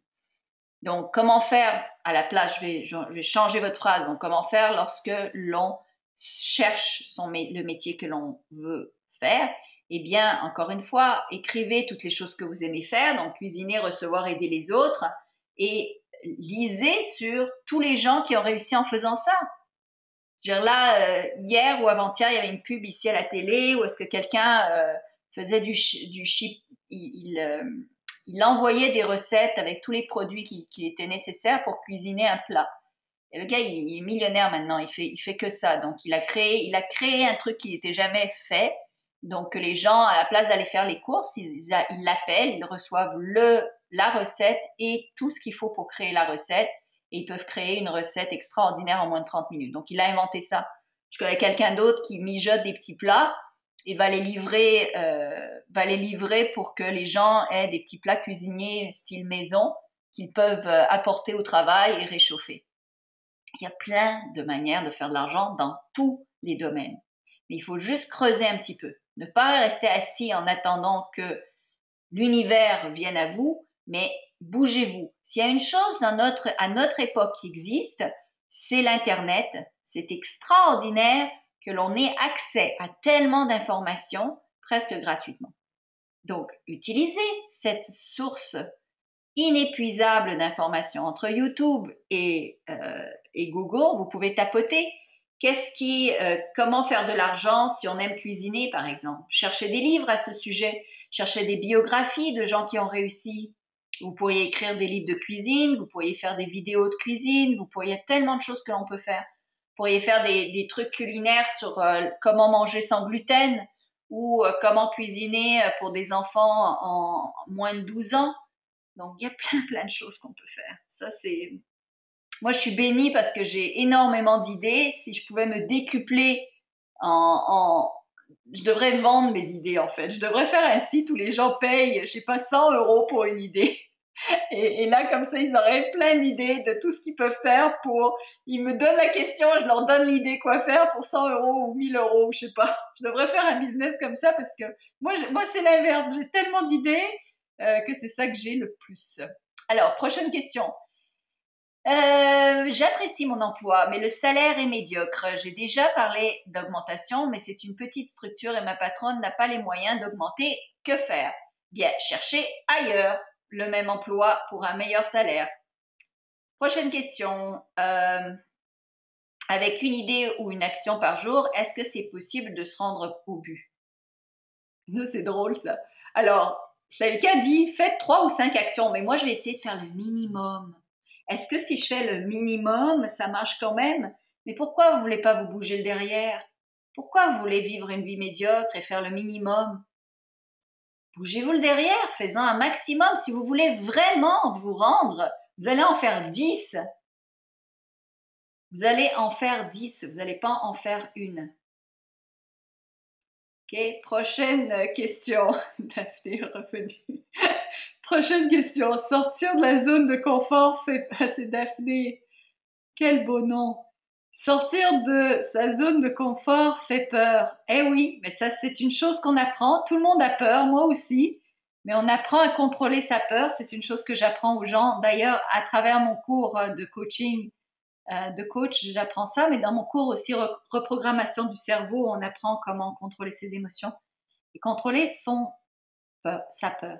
Speaker 1: Donc, comment faire à la place, je vais changer votre phrase. Donc, comment faire lorsque l'on cherche le métier que l'on veut faire? Eh bien, encore une fois, écrivez toutes les choses que vous aimez faire, donc cuisiner, recevoir, aider les autres, et lisez sur tous les gens qui ont réussi en faisant ça. Je veux dire, là, hier ou avant-hier, il y avait une pub ici à la télé où est-ce que quelqu'un faisait du chip, il envoyait des recettes avec tous les produits qui étaient nécessaires pour cuisiner un plat. Et le gars, il est millionnaire maintenant, il fait que ça. Donc, il a créé un truc qui n'était jamais fait. Donc, les gens, à la place d'aller faire les courses, ils l'appellent, ils reçoivent la recette et tout ce qu'il faut pour créer la recette. Et ils peuvent créer une recette extraordinaire en moins de 30 minutes. Donc, il a inventé ça. Je connais quelqu'un d'autre qui mijote des petits plats et va les livrer pour que les gens aient des petits plats cuisinés style maison qu'ils peuvent apporter au travail et réchauffer. Il y a plein de manières de faire de l'argent dans tous les domaines. Mais il faut juste creuser un petit peu. Ne pas rester assis en attendant que l'univers vienne à vous, mais bougez-vous. S'il y a une chose à notre époque qui existe, c'est l'Internet. C'est extraordinaire que l'on ait accès à tellement d'informations presque gratuitement. Donc, utilisez cette source inépuisable d'informations. Entre YouTube et Google, vous pouvez tapoter comment faire de l'argent si on aime cuisiner, par exemple. Cherchez des livres à ce sujet, cherchez des biographies de gens qui ont réussi. Vous pourriez écrire des livres de cuisine, vous pourriez faire des vidéos de cuisine, il y a tellement de choses que l'on peut faire. Vous pourriez faire des trucs culinaires sur comment manger sans gluten ou comment cuisiner pour des enfants en moins de 12 ans. Donc, il y a plein de choses qu'on peut faire. Moi, je suis bénie parce que j'ai énormément d'idées. Si je pouvais me décupler je devrais vendre mes idées, en fait. Je devrais faire un site où les gens payent, je sais pas, 100 € pour une idée. Et là, comme ça, ils auraient plein d'idées de tout ce qu'ils peuvent faire ils me donnent la question, je leur donne l'idée quoi faire pour 100 € ou 1000 €, je sais pas. Je devrais faire un business comme ça parce que moi c'est l'inverse. J'ai tellement d'idées que c'est ça que j'ai le plus. Alors, prochaine question. J'apprécie mon emploi, mais le salaire est médiocre. J'ai déjà parlé d'augmentation, mais c'est une petite structure et ma patronne n'a pas les moyens d'augmenter. Que faire? Bien, chercher ailleurs le même emploi pour un meilleur salaire. Prochaine question. Avec une idée ou une action par jour, est-ce que c'est possible de se rendre au but? Ça, c'est drôle, ça. Alors, Slavika dit, faites 3 ou 5 actions, mais moi, je vais essayer de faire le minimum. Est-ce que si je fais le minimum, ça marche quand même? Mais pourquoi vous voulez pas vous bouger le derrière? Pourquoi vous voulez vivre une vie médiocre et faire le minimum? Bougez-vous le derrière, faites-en un maximum. Si vous voulez vraiment vous rendre, vous allez en faire 10. Vous allez en faire 10, vous n'allez pas en faire une. Ok, prochaine question. Daphné est revenue. Prochaine question. Sortir de la zone de confort fait... C'est Daphné. Quel beau nom. Sortir de sa zone de confort fait peur. Eh oui, mais ça c'est une chose qu'on apprend. Tout le monde a peur, moi aussi. Mais on apprend à contrôler sa peur. C'est une chose que j'apprends aux gens. D'ailleurs, à travers mon cours de coaching, de coach, j'apprends ça. Mais dans mon cours aussi, reprogrammation du cerveau, on apprend comment contrôler ses émotions et contrôler sa peur.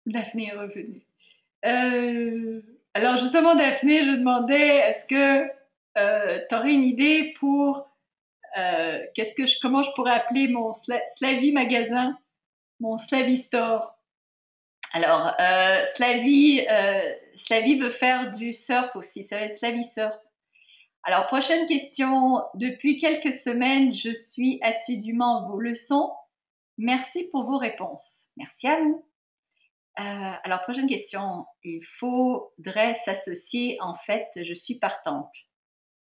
Speaker 1: Daphné est revenue. Alors justement, Daphné, je demandais, est-ce que tu aurais une idée pour comment je pourrais appeler mon Slavy magasin, mon Slavy store? Alors, Slavy veut faire du surf aussi, ça va être Slavy surf. Alors, prochaine question. Depuis quelques semaines, je suis assidûment vos leçons. Merci pour vos réponses. Merci à vous. Alors, prochaine question. Il faudrait s'associer. En fait, je suis partante.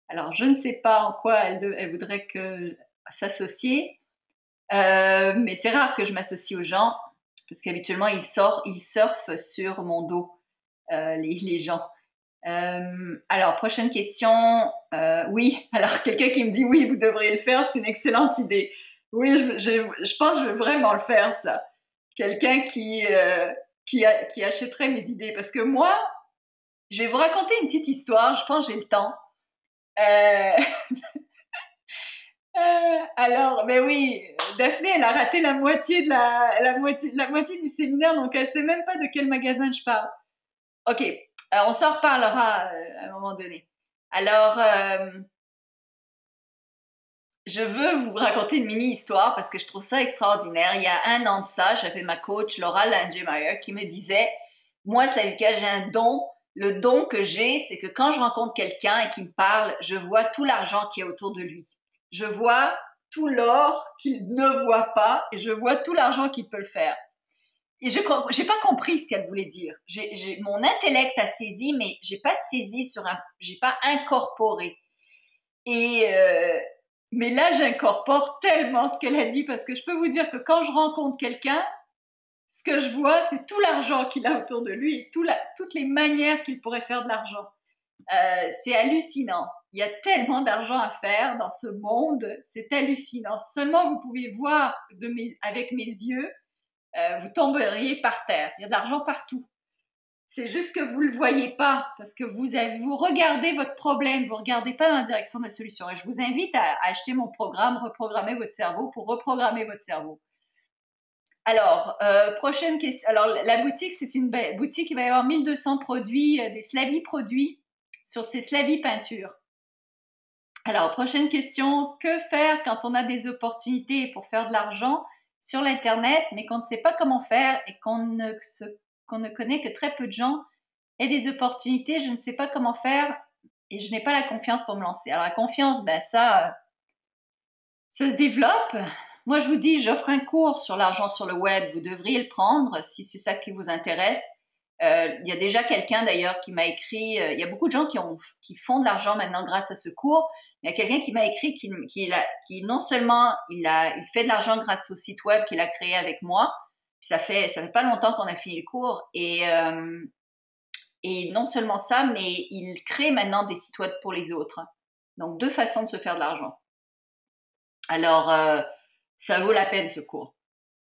Speaker 1: Alors, je ne sais pas en quoi elle voudrait s'associer, mais c'est rare que je m'associe aux gens parce qu'habituellement, ils surfent sur mon dos, les gens. Alors, prochaine question. Oui, alors quelqu'un qui me dit oui, vous devriez le faire, c'est une excellente idée. Oui, je pense que je vais vraiment le faire, ça. Quelqu'un qui achèterait mes idées. Parce que moi, je vais vous raconter une petite histoire, je pense que j'ai le temps. Alors, ben oui, Daphné, elle a raté la moitié du séminaire, donc elle sait même pas de quel magasin je parle. Ok, on s'en reparlera à un moment donné. Alors, je veux vous raconter une mini-histoire parce que je trouve ça extraordinaire. Il y a 1 an de ça, j'avais ma coach Laura Langemeyer qui me disait, moi, Slavika, j'ai un don. Le don que j'ai, c'est que quand je rencontre quelqu'un et qu'il me parle, je vois tout l'argent qui est autour de lui. Je vois tout l'or qu'il ne voit pas et je vois tout l'argent qu'il peut le faire. Et j'ai pas compris ce qu'elle voulait dire. Mon intellect a saisi, mais j'ai pas saisi j'ai pas incorporé. Mais là, j'incorpore tellement ce qu'elle a dit parce que je peux vous dire que quand je rencontre quelqu'un, ce que je vois, c'est tout l'argent qu'il a autour de lui et toutes les manières qu'il pourrait faire de l'argent. C'est hallucinant. Il y a tellement d'argent à faire dans ce monde, c'est hallucinant. Seulement vous pouvez voir avec mes yeux, vous tomberiez par terre. Il y a de l'argent partout. C'est juste que vous le voyez pas parce que vous regardez votre problème, vous regardez pas dans la direction de la solution. Et je vous invite à acheter mon programme Reprogrammer votre cerveau pour reprogrammer votre cerveau. Alors, prochaine question. Alors, la boutique, c'est une boutique, il va y avoir 1200 produits, des Slavy produits sur ces Slavy peintures. Alors, prochaine question. Que faire quand on a des opportunités pour faire de l'argent, sur l'Internet, mais qu'on ne sait pas comment faire et qu'on ne connaît que très peu de gens et des opportunités, je ne sais pas comment faire et je n'ai pas la confiance pour me lancer. Alors la confiance, ben ça se développe. Moi, je vous dis, j'offre un cours sur l'argent sur le web. Vous devriez le prendre si c'est ça qui vous intéresse. Il y a déjà quelqu'un d'ailleurs qui m'a écrit. Il y a beaucoup de gens qui font de l'argent maintenant grâce à ce cours. Il y a quelqu'un qui m'a écrit qui non seulement il fait de l'argent grâce au site web qu'il a créé avec moi. Ça fait pas longtemps qu'on a fini le cours et non seulement ça, mais il crée maintenant des sites web pour les autres. Donc deux façons de se faire de l'argent. Alors ça vaut la peine ce cours.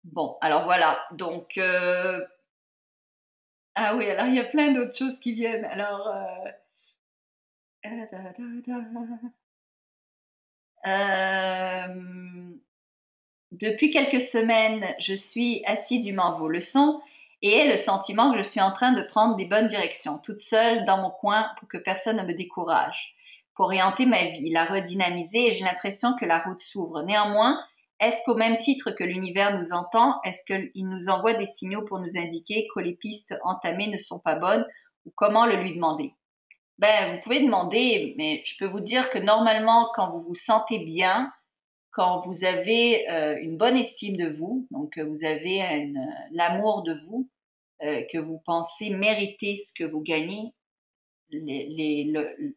Speaker 1: Bon, alors voilà. Donc ah oui, alors il y a plein d'autres choses qui viennent. Alors depuis quelques semaines, je suis assidûment à vos leçons et ai le sentiment que je suis en train de prendre des bonnes directions, toute seule dans mon coin pour que personne ne me décourage, pour orienter ma vie, la redynamiser et j'ai l'impression que la route s'ouvre. Néanmoins, est-ce qu'au même titre que l'univers nous entend, est-ce qu'il nous envoie des signaux pour nous indiquer que les pistes entamées ne sont pas bonnes ou comment le lui demander? Ben, vous pouvez demander, mais je peux vous dire que normalement, quand vous vous sentez bien, quand vous avez une bonne estime de vous, donc vous avez l'amour de vous, que vous pensez mériter ce que vous gagnez,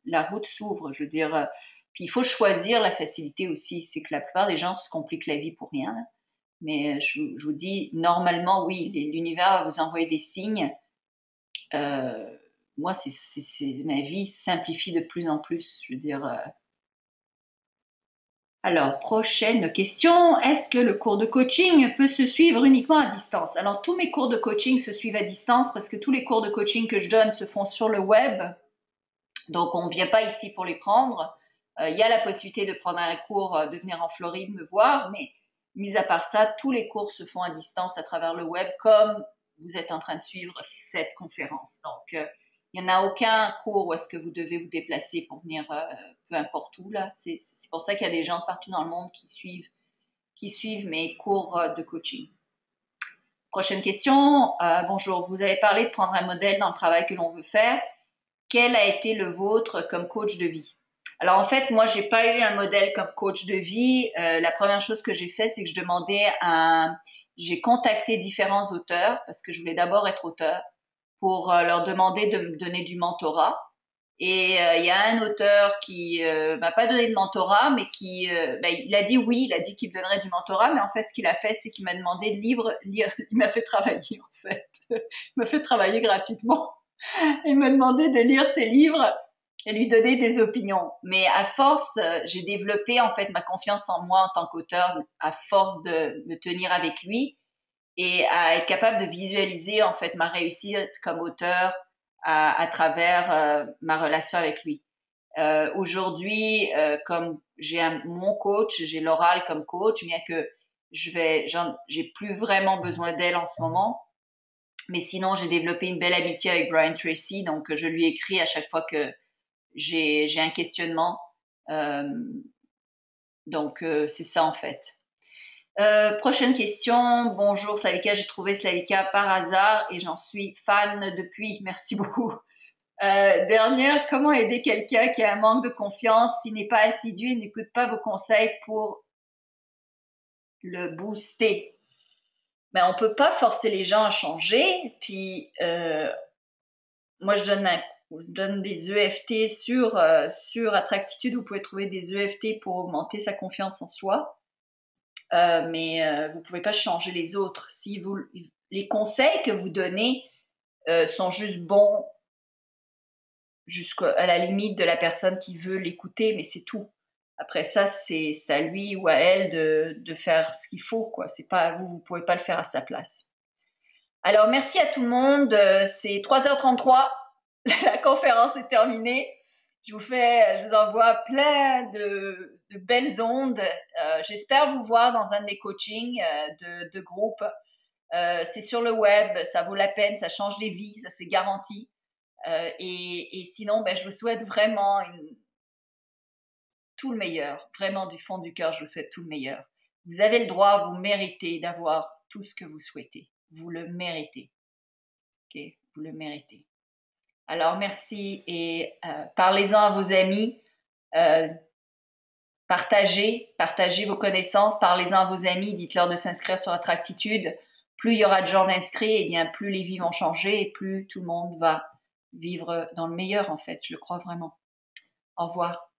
Speaker 1: la route s'ouvre. Je veux dire, puis il faut choisir la facilité aussi. C'est que la plupart des gens se compliquent la vie pour rien. Là. Mais je vous dis, normalement, oui, l'univers va vous envoyer des signes. Moi, ma vie simplifie de plus en plus. Je veux dire. Alors, prochaine question. Est-ce que le cours de coaching peut se suivre uniquement à distance? Alors, tous mes cours de coaching se suivent à distance parce que tous les cours de coaching que je donne se font sur le web. Donc, on ne vient pas ici pour les prendre. Il y a la possibilité de prendre un cours, de venir en Floride me voir, mais mis à part ça, tous les cours se font à distance à travers le web comme vous êtes en train de suivre cette conférence. Donc, il n'y en a aucun cours où est-ce que vous devez vous déplacer pour venir peu importe où. Là. C'est pour ça qu'il y a des gens partout dans le monde qui suivent mes cours de coaching. Prochaine question. Bonjour, vous avez parlé de prendre un modèle dans le travail que l'on veut faire. Quel a été le vôtre comme coach de vie? Alors en fait, moi, j'ai pas eu un modèle comme coach de vie. La première chose que j'ai fait, c'est que j'ai contacté différents auteurs parce que je voulais d'abord être auteur pour leur demander de me donner du mentorat. Et il y a un auteur qui m'a pas donné de mentorat, mais il a dit oui, il a dit qu'il me donnerait du mentorat, mais en fait, ce qu'il a fait, c'est qu'il m'a demandé de lire. Il m'a fait travailler en fait, il m'a fait travailler gratuitement. Il m'a demandé de lire ses livres et lui donner des opinions. Mais à force, j'ai développé en fait ma confiance en moi en tant qu'auteur à force de me tenir avec lui et à être capable de visualiser en fait ma réussite comme auteur à travers ma relation avec lui. Aujourd'hui, comme mon coach, j'ai l'oral comme coach, bien que j'ai plus vraiment besoin d'elle en ce moment. Mais sinon, j'ai développé une belle amitié avec Brian Tracy, donc je lui écris à chaque fois que j'ai un questionnement. Euh, donc c'est ça en fait. Prochaine question. Bonjour Slavika, j'ai trouvé Slavika par hasard et j'en suis fan depuis. Merci beaucoup. Dernière, comment aider quelqu'un qui a un manque de confiance, s'il n'est pas assidu et n'écoute pas vos conseils pour le booster? Ben, on peut pas forcer les gens à changer. Puis moi, je donne des EFT sur Attractitude. Vous pouvez trouver des EFT pour augmenter sa confiance en soi. Mais vous pouvez pas changer les autres. Si les conseils que vous donnez sont juste bons jusqu'à la limite de la personne qui veut l'écouter, mais c'est tout. Après ça, c'est à lui ou à elle de faire ce qu'il faut, quoi. C'est pas vous pouvez pas le faire à sa place. Alors merci à tout le monde. C'est 3h33. La conférence est terminée. Je vous envoie plein de belles ondes. J'espère vous voir dans un de mes coachings de groupe. C'est sur le web, ça vaut la peine, ça change des vies, ça c'est garanti. Et sinon, ben, je vous souhaite vraiment tout le meilleur. Vraiment du fond du cœur, je vous souhaite tout le meilleur. Vous avez le droit, vous méritez d'avoir tout ce que vous souhaitez. Vous le méritez. Ok, vous le méritez. Alors merci et parlez-en à vos amis. Partagez vos connaissances, parlez-en à vos amis, dites-leur de s'inscrire sur Attractitude. Plus il y aura de gens d'inscrits, et bien plus les vies vont changer et plus tout le monde va vivre dans le meilleur en fait. Je le crois vraiment. Au revoir.